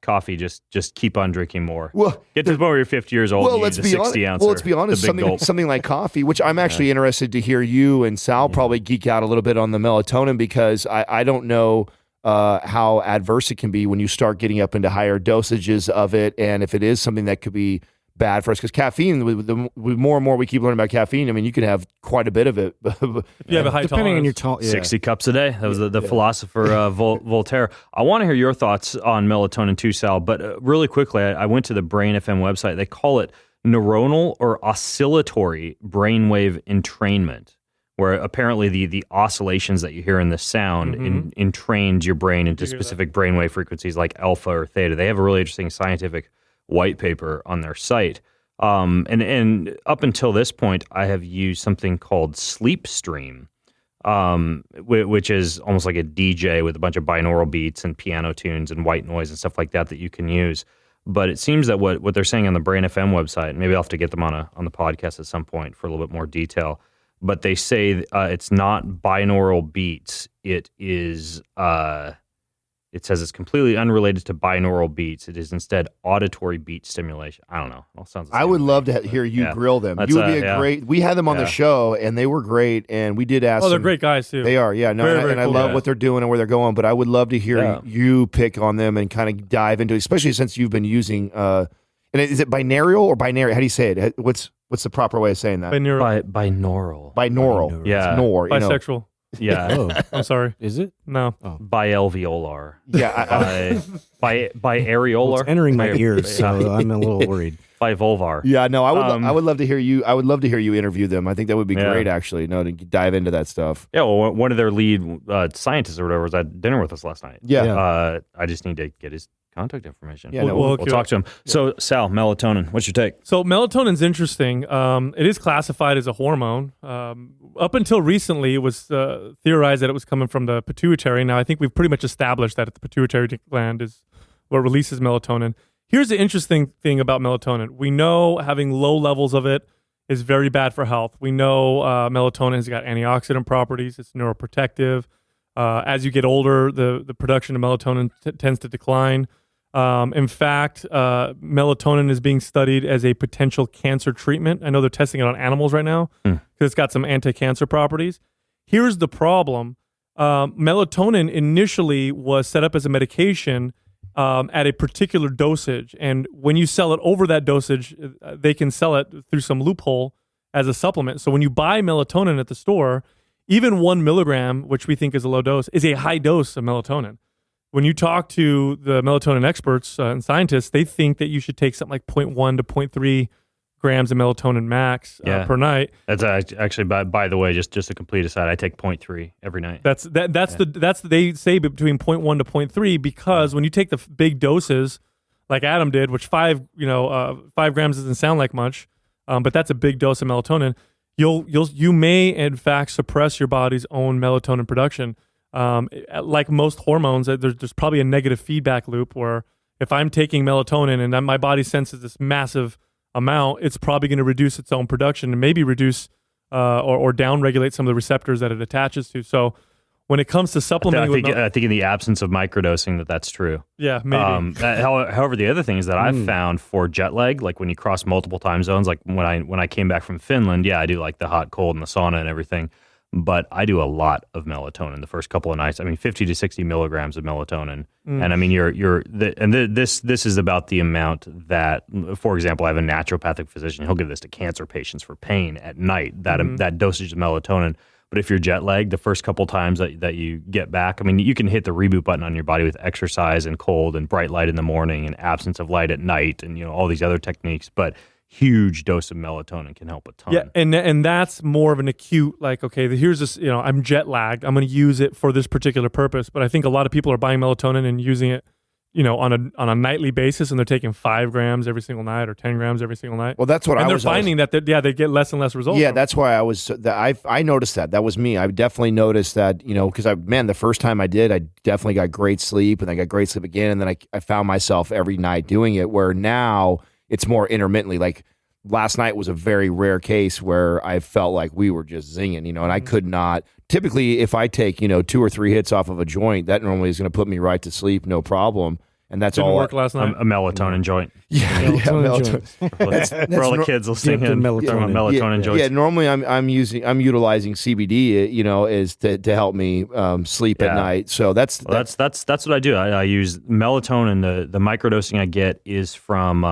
Coffee, just keep on drinking more. Well, get to the point where you're 50 years old and you use a 60 ounce. Well, let's be honest, something like coffee, which I'm actually interested to hear you and Sal probably geek out a little bit on the melatonin, because I don't know how adverse it can be when you start getting up into higher dosages of it, and if it is something that could be bad for us, because caffeine, with more and more we keep learning about caffeine, I mean, you can have quite a bit of it. You have a high depending on your tolerance. 60 cups a day. That was the philosopher Voltaire. I want to hear your thoughts on melatonin too, Sal, but really quickly, I went to the Brain FM website. They call it neuronal or oscillatory brainwave entrainment, where apparently the oscillations that you hear in the sound entrains your brain into specific brainwave frequencies like alpha or theta. They have a really interesting scientific white paper on their site. And up until this point, I have used something called Sleep Stream, which is almost like a DJ with a bunch of binaural beats and piano tunes and white noise and stuff like that you can use. But it seems that what they're saying on the Brain FM website, maybe I'll have to get them on the podcast at some point for a little bit more detail, but they say it's not binaural beats. It is... It says it's completely unrelated to binaural beats. It is instead auditory beat stimulation. I don't know. It all sounds the same. I would love to hear you grill them. You would be great. We had them on the show, and they were great. And we did ask. Oh, they're great guys too. They are, yeah. No, very and cool. I love what they're doing and where they're going. But I would love to hear you pick on them and kind of dive into it, especially since you've been using. And is it binaural or binary? How do you say it? What's the proper way of saying that? Binaural. Binaural. Yeah. Nor. Bisexual. Yeah. I'm sorry. Is it? No. Bialveolar. Yeah. Biareolar. It's entering my ears, so I'm a little worried. Bivulvar. Yeah, no, I would love to hear you. I would love to hear you interview them. I think that would be great, actually. To dive into that stuff. Yeah, well, one of their lead scientists or whatever was at dinner with us last night. Yeah. I just need to get his contact information. Yeah, we'll talk to him. Yeah. So, Sal, melatonin. What's your take? So melatonin's interesting. It is classified as a hormone. Up until recently, it was theorized that it was coming from the pituitary. Now, I think we've pretty much established that the pituitary gland is what releases melatonin. Here's the interesting thing about melatonin. We know having low levels of it is very bad for health. We know melatonin has got antioxidant properties. It's neuroprotective. As you get older, the production of melatonin tends to decline. In fact, melatonin is being studied as a potential cancer treatment. I know they're testing it on animals right now because it's got some anti-cancer properties. Here's the problem. Melatonin initially was set up as a medication at a particular dosage. And when you sell it over that dosage, they can sell it through some loophole as a supplement. So when you buy melatonin at the store, even 1 milligram, which we think is a low dose, is a high dose of melatonin. When you talk to the melatonin experts and scientists, they think that you should take something like 0.1 to 0.3 grams of melatonin max per night. That's actually, by the way, just a complete aside, I take 0.3 every night. They say between 0.1 to 0.3 because when you take the big doses, like Adam did, which 5 grams doesn't sound like much, but that's a big dose of melatonin. You may in fact suppress your body's own melatonin production. Like most hormones, there's probably a negative feedback loop where if I'm taking melatonin and then my body senses this massive amount, it's probably going to reduce its own production and maybe reduce or downregulate some of the receptors that it attaches to. So when it comes to supplementing, I think in the absence of microdosing, that's true. Yeah, maybe. However, the other thing is that I've found for jet lag, like when you cross multiple time zones, like when I came back from Finland, I do like the hot, cold, and the sauna and everything. But I do a lot of melatonin the first couple of nights. I mean, 50 to 60 milligrams of melatonin, and I mean, this is about the amount that, for example, I have a naturopathic physician. He'll give this to cancer patients for pain at night. That dosage of melatonin. But if you're jet lagged, the first couple times that you get back, I mean, you can hit the reboot button on your body with exercise and cold and bright light in the morning and absence of light at night and, all these other techniques. But huge dose of melatonin can help a ton. Yeah, and that's more of an acute, like, okay, here's this, I'm jet lagged. I'm going to use it for this particular purpose. But I think a lot of people are buying melatonin and using it, on a nightly basis, and they're taking 5 grams every single night or 10 grams every single night. Well, that's what and I was. And they're finding that they get less and less results. Yeah, that's why I was. I noticed that. That was me. I definitely noticed that. Because the first time I did, I definitely got great sleep, and I got great sleep again, and then I found myself every night doing it. Where now it's more intermittently. Like last night was a very rare case where I felt like we were just zinging, and I could not. Typically, if I take 2 or 3 hits off of a joint, that normally is going to put me right to sleep, no problem. And that's Didn't all. work last night. A melatonin joint. Yeah, melatonin. For all the kids listening in, melatonin joints. Yeah, normally I'm utilizing CBD, is to help me sleep at night. So that's what I do. I use melatonin. The microdosing I get is from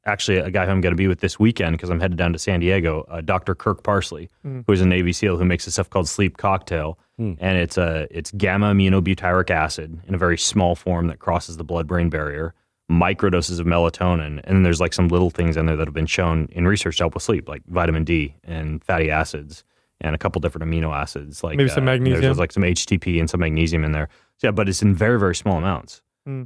actually a guy who I'm going to be with this weekend because I'm headed down to San Diego, Dr. Kirk Parsley, who is a Navy SEAL who makes a stuff called Sleep Cocktail. And it's gamma aminobutyric acid in a very small form that crosses the blood-brain barrier, microdoses of melatonin, and then there's like some little things in there that have been shown in research to help with sleep, like vitamin D and fatty acids and a couple different amino acids, like maybe some magnesium. There's like some HTP and some magnesium in there. So, yeah, but it's in very, very small amounts.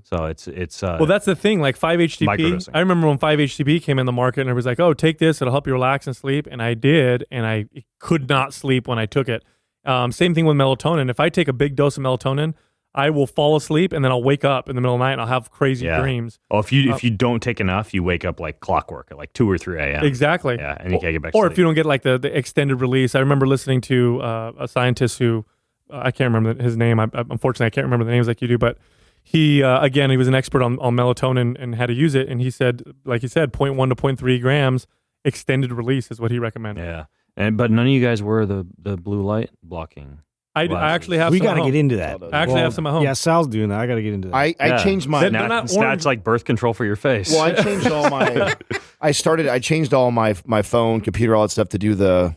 So it's well, that's the thing. Like 5-HTP. I remember when 5-HTP came in the market, and it was like, oh, take this, it'll help you relax and sleep. And I did, and I could not sleep when I took it. Same thing with melatonin. If I take a big dose of melatonin, I will fall asleep and then I'll wake up in the middle of the night and I'll have crazy dreams. Oh, if you don't take enough, you wake up like clockwork at like 2 or 3 a.m. Exactly. Yeah, and you can't get back to Or sleep. if you don't get like the extended release. I remember listening to a scientist who, I can't remember his name. Unfortunately, I can't remember the names like you do, but he, again, he was an expert on melatonin and how to use it. And he said, like he said, 0.1 to 0.3 grams extended release is what he recommended. Yeah. But none of you guys wear the blue light blocking. I actually have We some got to at home. get into that. I actually have some at home. Yeah, Sal's doing that. I got to get into that. I changed my. They're not Snatch like birth control for your face. Well, I changed all my. I changed all my phone, computer, all that stuff to do the,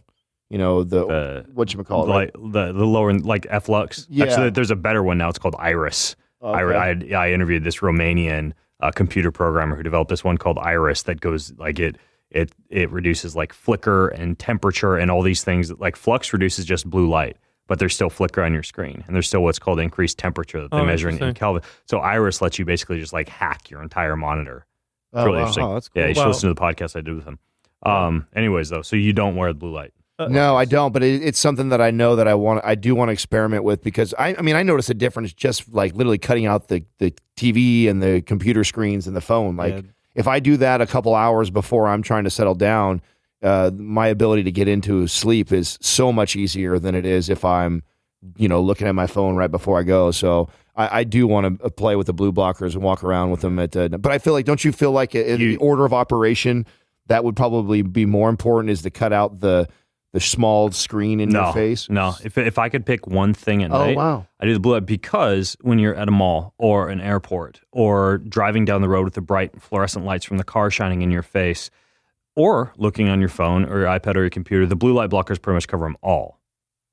whatchamacallit, right? The lower, like Flux. Yeah. Actually, there's a better one now. It's called Iris. Okay. I interviewed this Romanian computer programmer who developed this one called Iris that goes like it reduces like flicker and temperature and all these things. Like Flux reduces just blue light, but there's still flicker on your screen, and there's still what's called increased temperature that they measure in Kelvin. So Iris lets you basically just like hack your entire monitor. It's really interesting. Oh, that's cool. Yeah, you should listen to the podcast I did with him. Anyways, though, so you don't wear the blue light. No, I don't. But it's something that I know that I do want to experiment with because I notice a difference just like literally cutting out the TV and the computer screens and the phone. Like if I do that a couple hours before I'm trying to settle down, my ability to get into sleep is so much easier than it is if I'm, looking at my phone right before I go. So I do want to play with the blue blockers and walk around with them. But I feel like, don't you feel like in the order of operation, that would probably be more important is to cut out the small screen in your face? No. If I could pick one thing at night, wow. I do the blue light because when you're at a mall or an airport or driving down the road with the bright fluorescent lights from the car shining in your face or looking on your phone or your iPad or your computer, the blue light blockers pretty much cover them all.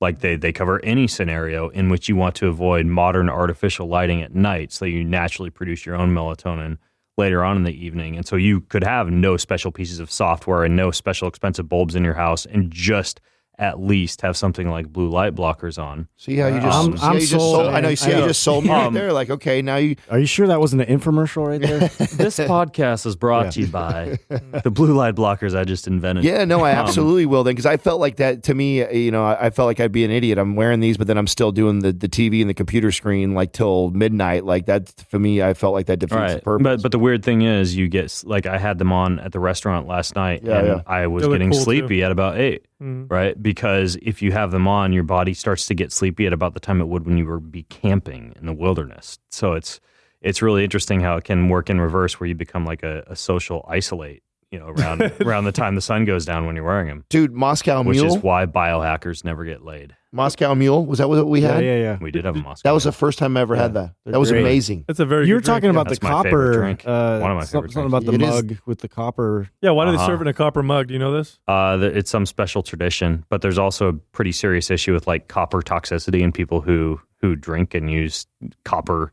Like they cover any scenario in which you want to avoid modern artificial lighting at night so you naturally produce your own melatonin later on in the evening. And so you could have no special pieces of software and no special expensive bulbs in your house and just at least have something like blue light blockers on. See how you just, I'm sold. I know you see how you just sold me right there. Like, okay, now you. Are you sure that wasn't an infomercial right there? This podcast is brought to you by the blue light blockers I just invented. Yeah, no, I absolutely will then because I felt like that to me, I felt like I'd be an idiot. I'm wearing these, but then I'm still doing the TV and the computer screen like till midnight. Like that for me, I felt like that defeats the purpose. But the weird thing is you get, like I had them on at the restaurant last night I was getting cool sleepy too. at about 8. Right? Because if you have them on, your body starts to get sleepy at about the time it would when you were be camping in the wilderness. So it's really interesting how it can work in reverse where you become like a social isolate, around the time the sun goes down when you're wearing them. Dude, Moscow Which Mule. is why biohackers never get laid. Moscow Mule. Was that what we had? Yeah. We did have a Moscow. That was Mule. the first time I ever had that. That was great. amazing. That's a very. You were good drink, talking yeah. about the That's my favorite copper. drink. One of my favorite Something drinks. about the It is- mug with the copper. Yeah, why do they serve in a copper mug? Do you know this? It's some special tradition, but there's also a pretty serious issue with like copper toxicity in people who drink and use copper,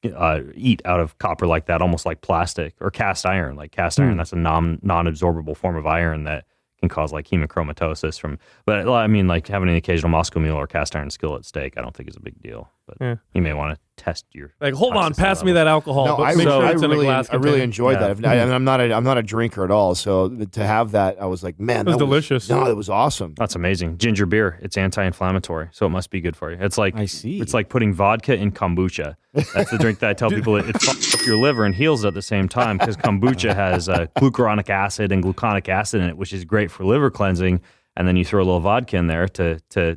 eat out of copper like that, almost like plastic or cast iron. Like cast iron, that's a non-absorbable form of iron that can cause like hemochromatosis from. But I mean, like having an occasional Moscow Mule or cast iron skillet steak, I don't think is a big deal. But you may want to test your Like, hold on, toxicity pass me levels. that alcohol. No, but I make sure it's in a really glass container. enjoyed Yeah. that. I'm not a drinker at all. So to have that, I was like, man, It was that delicious. No, it was awesome. That's amazing. Ginger beer, it's anti-inflammatory, so it must be good for you. It's like I see. It's like putting vodka in kombucha. That's the drink that I tell people it fucks up your liver and heals it at the same time because kombucha has glucuronic acid and gluconic acid in it, which is great for liver cleansing. And then you throw a little vodka in there to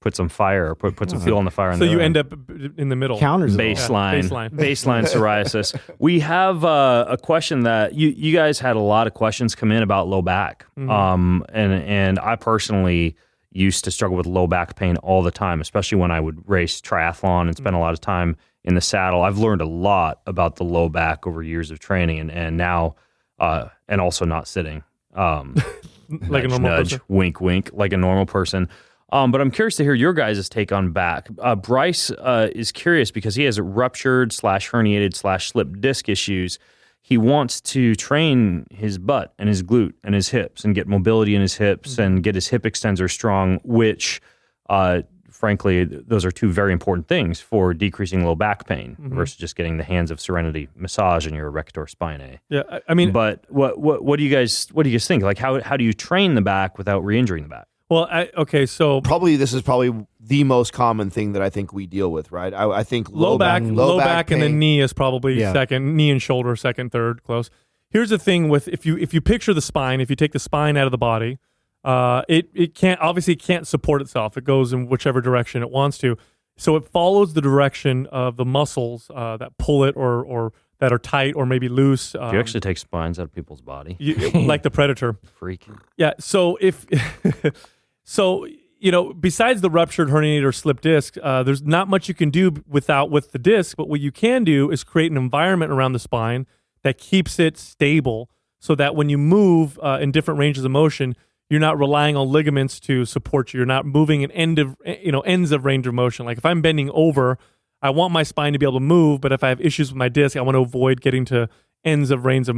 put some fire or put some fuel on the fire. So you end up in the middle. Counters it all. baseline Yeah, baseline psoriasis. We have a question that you guys had a lot of questions come in about low back. And I personally used to struggle with low back pain all the time, especially when I would race triathlon and spend a lot of time in the saddle. I've learned a lot about the low back over years of training and now and also not sitting. Like a normal nudge, person. wink, wink, like a normal person. But I'm curious to hear your guys' take on back. Bryce is curious because he has ruptured / herniated / slip disc issues. He wants to train his butt and his glute and his hips and get mobility in his hips and get his hip extensor strong, which, frankly, those are two very important things for decreasing low back pain versus just getting the Hands of Serenity massage in your erector spinae. Yeah, I mean, But what do you guys think? Like how do you train the back without re-injuring the back? well, so This is probably the most common thing that I think we deal with, right? I think low back, and then pain. knee is probably Yeah. second. Knee and shoulder second, third, close. Here's the thing with if you picture the spine, if you take the spine out of the body, it can't support itself. It goes in whichever direction it wants to. So it follows the direction of the muscles that pull it or that are tight or maybe loose. Do you actually take spines out of people's body? Like the predator. Freak. Yeah. So besides the ruptured, herniated, or slip disc, there's not much you can do with the disc. But what you can do is create an environment around the spine that keeps it stable, so that when you move in different ranges of motion, you're not relying on ligaments to support you. You're not moving an ends of range of motion. Like if I'm bending over, I want my spine to be able to move, but if I have issues with my disc, I want to avoid getting to ends of ranges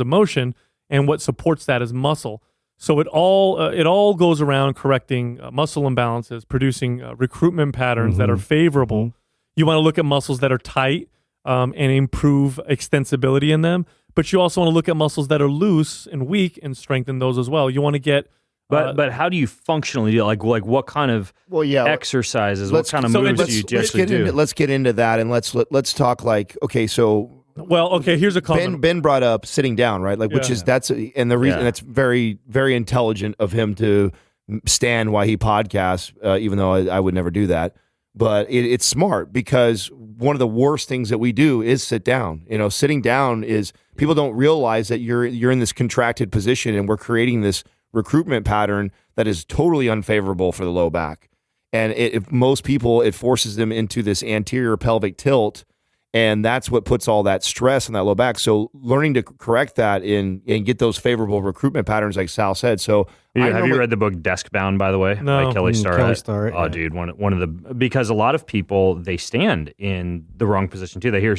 of motion. And what supports that is muscle. So it all goes around correcting muscle imbalances, producing recruitment patterns that are favorable. You want to look at muscles that are tight and improve extensibility in them, but you also want to look at muscles that are loose and weak and strengthen those as well. You want to get But how do you functionally do it? Like what kind of exercises, what kind of moves do you actually do? Let's get into that and let's talk like, okay, so here's a comment. Ben brought up sitting down, right? Like, which is and the reason that's very, very intelligent of him to stand while he podcasts, even though I would never do that. But it's smart because one of the worst things that we do is sit down. Sitting down is people don't realize that you're in this contracted position and we're creating this recruitment pattern that is totally unfavorable for the low back. And if most people, it forces them into this anterior pelvic tilt. And that's what puts all that stress on that low back. So learning to correct that and get those favorable recruitment patterns, like Sal said. So have you read the book Desk Bound, by the way? No. By Kelly Starrett. Kelly Starrett, Oh, yeah. dude, one of the, because a lot of people, they stand in the wrong position too. They hear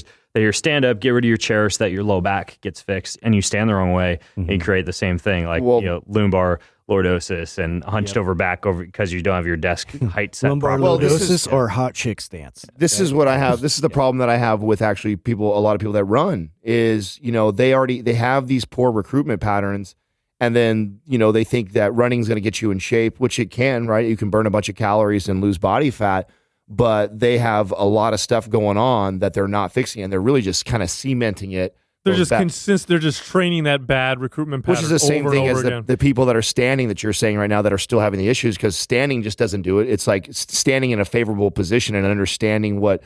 stand up, get rid of your chair so that your low back gets fixed, and you stand the wrong way and you create the same thing, like lumbar lordosis and hunched over back because you don't have your desk height set Lumbar properly. lordosis or hot chick stance. This is what I have. This is the problem that I have with actually a lot of people that run is, they have these poor recruitment patterns. And then, they think that running is going to get you in shape, which it can, right? You can burn a bunch of calories and lose body fat, but they have a lot of stuff going on that they're not fixing, and they're really just kind of cementing it. They're just training that bad recruitment pattern, which is the same over thing and as over again. the people that are standing that you're saying right now that are still having the issues, because standing just doesn't do it. It's like standing in a favorable position and understanding what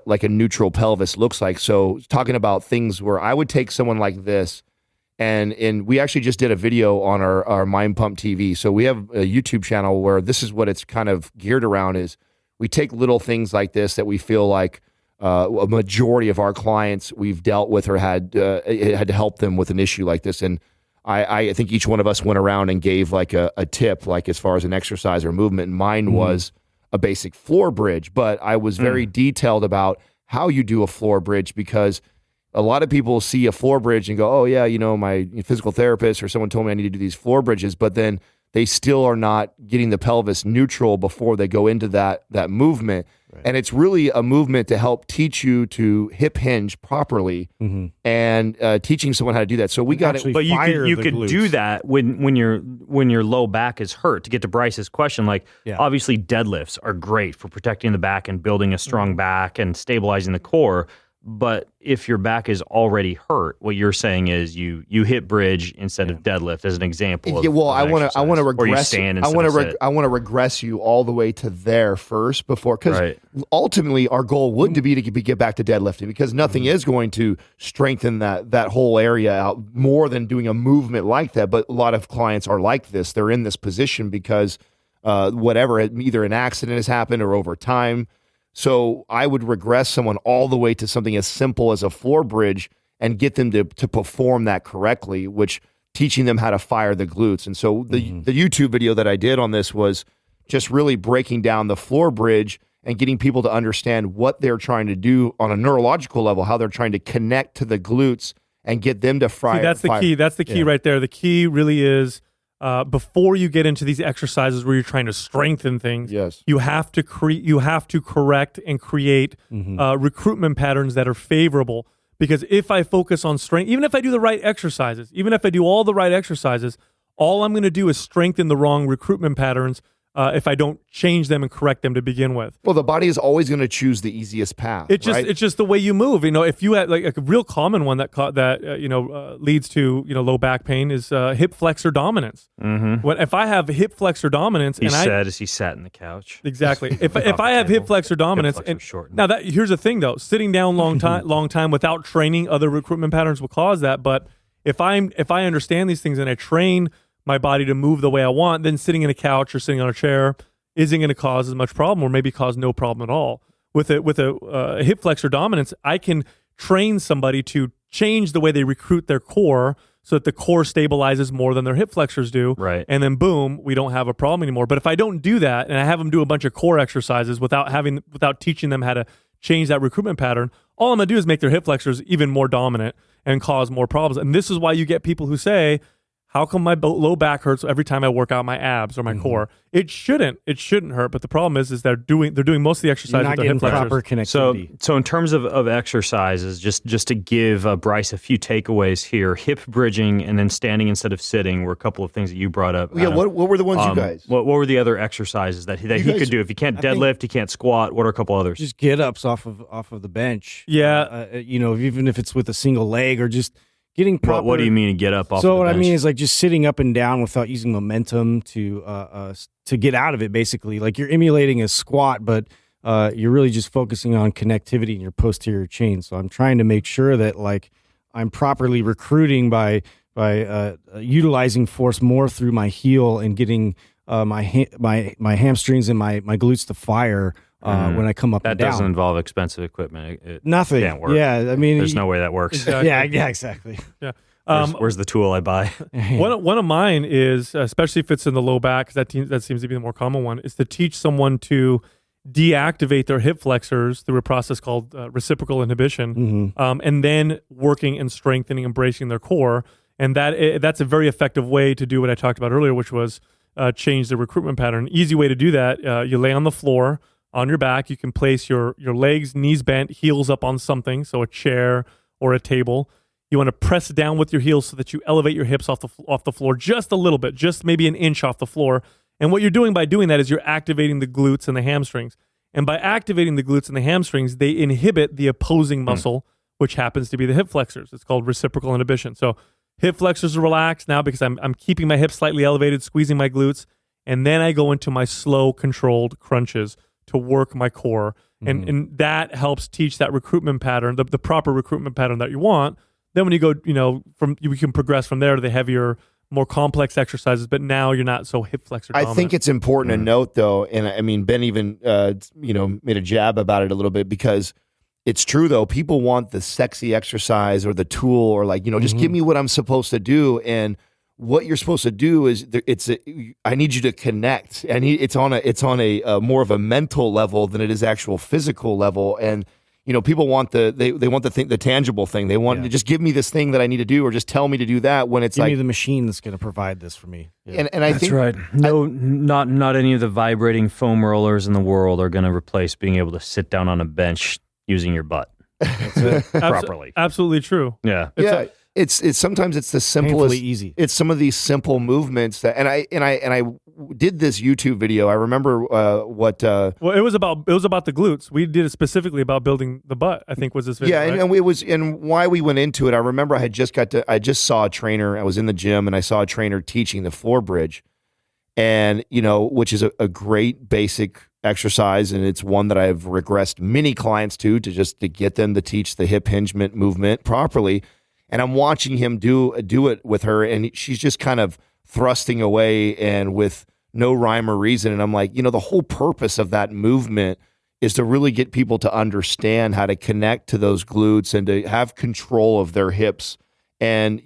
like a neutral pelvis looks like. So talking about things where I would take someone like this And we actually just did a video on our MindPump TV. So we have a YouTube channel where this is what it's kind of geared around is we take little things like this that we feel like a majority of our clients we've dealt with or had to help them with an issue like this. And I think each one of us went around and gave like a tip, like as far as an exercise or movement. And mine was a basic floor bridge, but I was very detailed about how you do a floor bridge, because a lot of people see a floor bridge and go, oh yeah, my physical therapist or someone told me I need to do these floor bridges, but then they still are not getting the pelvis neutral before they go into that movement. Right. And it's really a movement to help teach you to hip hinge properly and teaching someone how to do that. So we got it. But you could do that when your low back is hurt. To get to Bryce's question, obviously deadlifts are great for protecting the back and building a strong back and stabilizing the core. But if your back is already hurt, what you're saying is you hip bridge instead of deadlift as an example. I want to regress. I want to regress you all the way to there first before, because ultimately our goal would be to get back to deadlifting, because nothing is going to strengthen that whole area out more than doing a movement like that. But a lot of clients are like this; they're in this position because either an accident has happened or over time. So I would regress someone all the way to something as simple as a floor bridge and get them to perform that correctly, which teaching them how to fire the glutes. And so the YouTube video that I did on this was just really breaking down the floor bridge and getting people to understand what they're trying to do on a neurological level, how they're trying to connect to the glutes and get them to fire. That's the key. That's the key right there. The key really is before you get into these exercises where you're trying to strengthen things, you have to correct and create recruitment patterns that are favorable. Because if I focus on strength, even if I do the right exercises, even if I do all the right exercises, all I'm going to do is strengthen the wrong recruitment patterns if I don't change them and correct them to begin with. Well, the body is always going to choose the easiest path. It's just the way you move. If you have like a real common one that leads to low back pain is hip flexor dominance. If I have hip flexor dominance, he said as he sat in the couch. Exactly. If I have hip flexor dominance, here's the thing though: sitting down long time without training, other recruitment patterns will cause that. But if I understand these things and I train my body to move the way I want, then sitting in a couch or sitting on a chair isn't going to cause as much problem, or maybe cause no problem at all. With a hip flexor dominance, I can train somebody to change the way they recruit their core so that the core stabilizes more than their hip flexors do. Right. And then boom, we don't have a problem anymore. But if I don't do that and I have them do a bunch of core exercises without teaching them how to change that recruitment pattern, all I'm going to do is make their hip flexors even more dominant and cause more problems. And this is why you get people who say, how come my low back hurts every time I work out my abs or my core? It shouldn't hurt. But the problem is they're doing most of the exercises with their hip flexors. Proper connectivity. So in terms of exercises, just to give Bryce a few takeaways here, hip bridging and then standing instead of sitting were a couple of things that you brought up. Yeah, what were the ones you guys? What were the other exercises that he could do? If he can't deadlift, he can't squat. What are a couple others? Just get ups off of the bench. Yeah, even if it's with a single leg or just getting proper. What do you mean to get up off So the what bench? I mean is like just sitting up and down without using momentum to get out of it, basically. Like you're emulating a squat, but you're really just focusing on connectivity in your posterior chain. So I'm trying to make sure that like I'm properly recruiting by utilizing force more through my heel and getting my hamstrings and my glutes to fire when I come up and down. That doesn't involve expensive equipment. Nothing. Can't work. Yeah, I mean, there's no way that works. Exactly. Yeah, exactly. Yeah. Where's the tool I buy? One of mine is, especially if it's in the low back, 'cause that seems to be the more common one, is to teach someone to deactivate their hip flexors through a process called reciprocal inhibition, and then working and strengthening and bracing their core. And that's a very effective way to do what I talked about earlier, which was change the recruitment pattern. Easy way to do that, you lay on the floor on your back. You can place your legs, knees bent, heels up on something, so a chair or a table. You want to press down with your heels so that you elevate your hips off the floor just a little bit, just maybe an inch off the floor. And what you're doing by doing that is you're activating the glutes and the hamstrings. And by activating the glutes and the hamstrings, they inhibit the opposing muscle, which happens to be the hip flexors. It's called reciprocal inhibition. So hip flexors are relaxed now because I'm keeping my hips slightly elevated, squeezing my glutes, and then I go into my slow, controlled crunches to work my core. And that helps teach that recruitment pattern, the proper recruitment pattern that you want. Then when you go, you can progress from there to the heavier, more complex exercises, but now you're not so hip flexor dominant. I think it's important to note, though, and I mean, Ben even, made a jab about it a little bit, because it's true, though. People want the sexy exercise or the tool, or just give me what I'm supposed to do. And what you're supposed to do is I need you to connect. And it's on a more of a mental level than it is actual physical level. And people want they want the tangible thing. They want to just give me this thing that I need to do, or just tell me to do that, when it's give me the machine that's going to provide this for me. Yeah. And I that's think right. No, not any of the vibrating foam rollers in the world are going to replace being able to sit down on a bench using your butt properly. Absolutely true. Yeah. It's sometimes it's the simplest. Painfully easy. It's some of these simple movements that, and I did this YouTube video. I remember what. Well, it was about the glutes. We did it specifically about building the butt, I think was this video. Yeah, right? and it was, and why we went into it. I remember I just saw a trainer. I was in the gym and I saw a trainer teaching the floor bridge, and which is a great basic exercise, and it's one that I've regressed many clients to get them to teach the hip hingement movement properly. And I'm watching him do it with her, and she's just kind of thrusting away and with no rhyme or reason. And I'm like, the whole purpose of that movement is to really get people to understand how to connect to those glutes and to have control of their hips. And,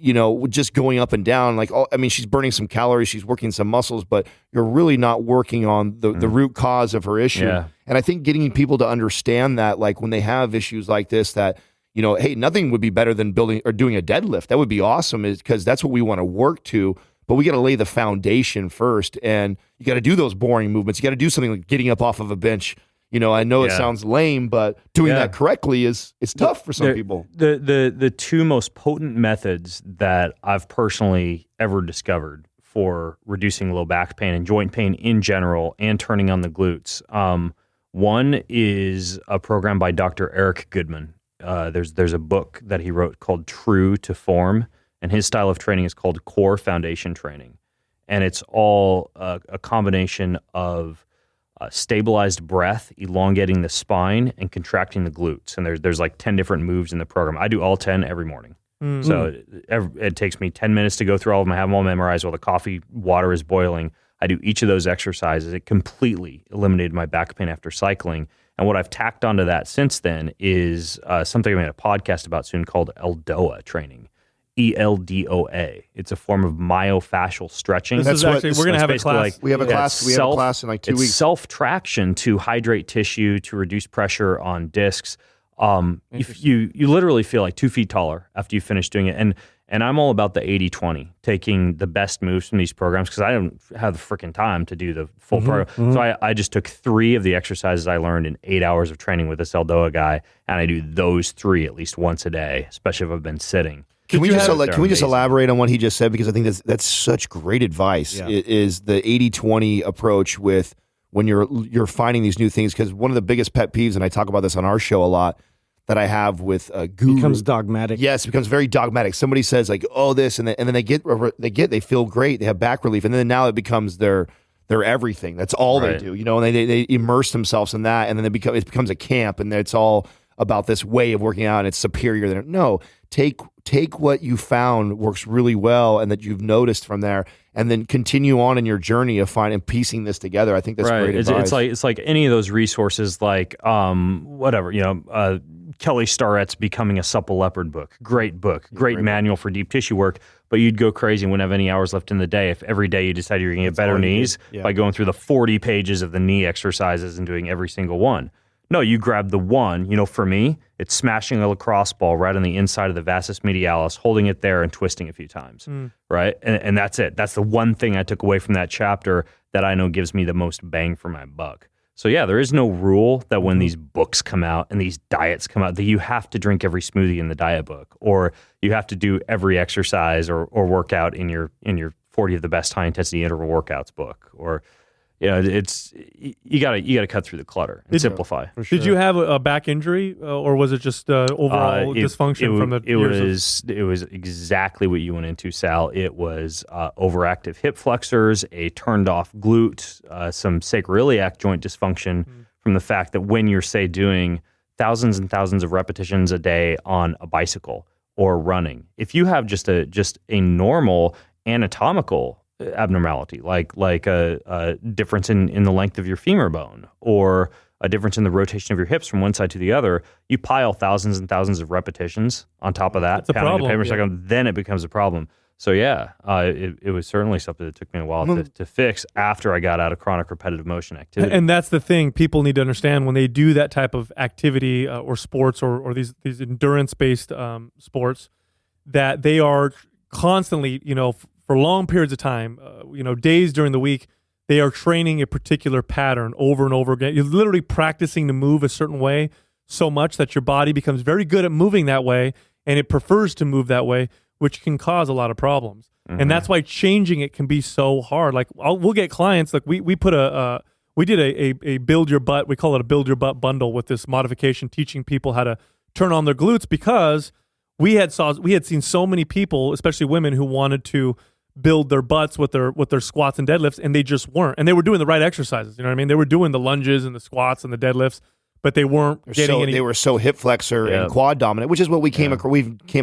just going up and down, she's burning some calories, she's working some muscles, but you're really not working on the root cause of her issue. Yeah. And I think getting people to understand that, when they have issues like this, that, hey, nothing would be better than building or doing a deadlift. That would be awesome, because that's what we want to work to. But we got to lay the foundation first, and you got to do those boring movements. You got to do something like getting up off of a bench. I know it sounds lame, but doing that correctly it's tough for some people. The two most potent methods that I've personally ever discovered for reducing low back pain and joint pain in general, and turning on the glutes. One is a program by Dr. Eric Goodman. There's a book that he wrote called True to Form, and his style of training is called Core Foundation Training. And it's all a combination of stabilized breath, elongating the spine, and contracting the glutes. And there's 10 different moves in the program. I do all 10 every morning. Mm-hmm. So it takes me 10 minutes to go through all of them. I have them all memorized while the coffee water is boiling. I do each of those exercises. It completely eliminated my back pain after cycling. And what I've tacked onto that since then is something I'm going to podcast about soon called ELDOA training. ELDOA. It's a form of myofascial stretching. We're going to have a class. We have a class. We have a class in 2 weeks. It's self-traction to hydrate tissue, to reduce pressure on discs. If you literally feel like 2 feet taller after you finish doing it. And I'm all about the 80-20, taking the best moves from these programs, because I don't have the freaking time to do the full program. Mm-hmm. So I just took 3 of the exercises I learned in 8 hours of training with this ELDOA guy, and I do those 3 at least once a day, especially if I've been sitting. Can we just elaborate on what he just said? Because I think that's such great advice. Yeah. It is the 80-20 approach with when you're finding these new things. Because one of the biggest pet peeves, and I talk about this on our show a lot, that I have with guru. Becomes dogmatic. Yes, it becomes very dogmatic. Somebody says this, and then they feel great. They have back relief, and then now it becomes their everything. That's all they do, and they immerse themselves in that, and then it becomes a camp, and it's all about this way of working out, and it's superior. No, take what you found works really well, and that you've noticed from there, and then continue on in your journey of finding piecing this together. I think that's great advice. It's like any of those resources, like Kelly Starrett's Becoming a Supple Leopard book. Great manual for deep tissue work, but you'd go crazy and wouldn't have any hours left in the day if every day you decided you're going to get better knees by going through the 40 pages of the knee exercises and doing every single one. No, you grab the one. For me, it's smashing a lacrosse ball right on the inside of the vastus medialis, holding it there and twisting a few times, right? And that's it. That's the one thing I took away from that chapter that I know gives me the most bang for my buck. So yeah, there is no rule that when these books come out and these diets come out that you have to drink every smoothie in the diet book, or you have to do every exercise or workout in your 40 of the best high intensity interval workouts book, or it's you got to cut through the clutter and simplify. Sure. Did you have a back injury, or was it just overall dysfunction from the years? It was exactly what you went into, Sal. It was overactive hip flexors, a turned off glute, some sacroiliac joint dysfunction from the fact that when you're, say, doing thousands and thousands of repetitions a day on a bicycle, or running. If you have just a normal anatomical abnormality, like a difference in the length of your femur bone, or a difference in the rotation of your hips from one side to the other, you pile thousands and thousands of repetitions on top of that, pounding the paper second, then it becomes a problem. So yeah, it was certainly something that took me a while to fix after I got out of chronic repetitive motion activity. And that's the thing people need to understand when they do that type of activity or sports or these endurance-based sports, that they are constantly, for long periods of time, days during the week, they are training a particular pattern over and over again. You're literally practicing to move a certain way so much that your body becomes very good at moving that way, and it prefers to move that way, which can cause a lot of problems. Mm-hmm. And that's why changing it can be so hard. Like we'll get clients, like we put we did a build your butt, we call it a build your butt bundle with this modification, teaching people how to turn on their glutes, because we had seen so many people, especially women, who wanted to build their butts with their squats and deadlifts, and they just weren't. And they were doing the right exercises. You know what I mean? They were doing the lunges and the squats and the deadlifts, but they weren't getting any. They were so hip flexor and quad dominant, which is what we came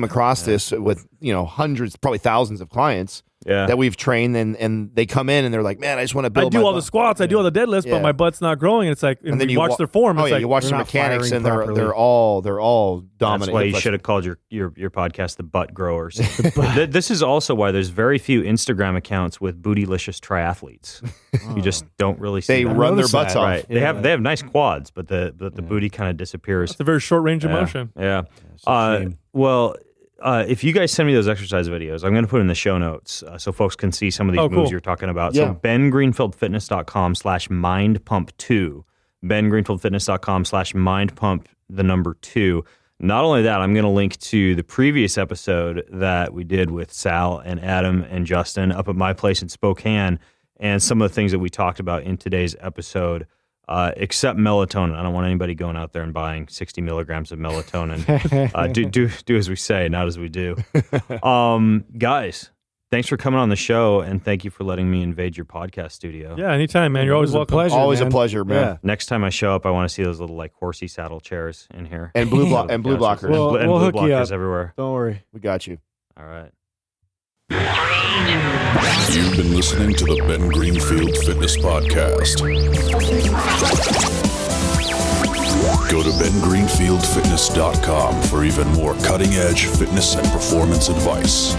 across this with, hundreds, probably thousands of clients that we've trained, and they come in and they're like, man, I just want to build. I do all the squats, I do all the deadlifts, but my butt's not growing. And it's like, and then you watch their form. It's like, you watch their mechanics, and they're all dominant. That's why you should have called your podcast the Butt Growers. This is also why there's very few Instagram accounts with bootylicious triathletes. You just don't really see. They run their butts off. Right. They have nice quads, but the booty kind of disappears. It's a very short range of motion. Yeah. If you guys send me those exercise videos, I'm going to put in the show notes so folks can see some of these moves you're talking about. Yeah. So bengreenfieldfitness.com/mindpump2, bengreenfieldfitness.com/mindpump2. Not only that, I'm going to link to the previous episode that we did with Sal and Adam and Justin up at my place in Spokane, and some of the things that we talked about in today's episode. Except melatonin. I don't want anybody going out there and buying 60 milligrams of melatonin. Do as we say, not as we do. Guys, thanks for coming on the show, and thank you for letting me invade your podcast studio. Yeah, anytime, man. You're always welcome. Always a pleasure, man. Yeah. Next time I show up, I want to see those little horsey saddle chairs in here. And blue blockers. We'll blue blockers everywhere. Don't worry. We got you. All right. You've been listening to the Ben Greenfield Fitness Podcast. Go to bengreenfieldfitness.com for even more cutting-edge fitness and performance advice.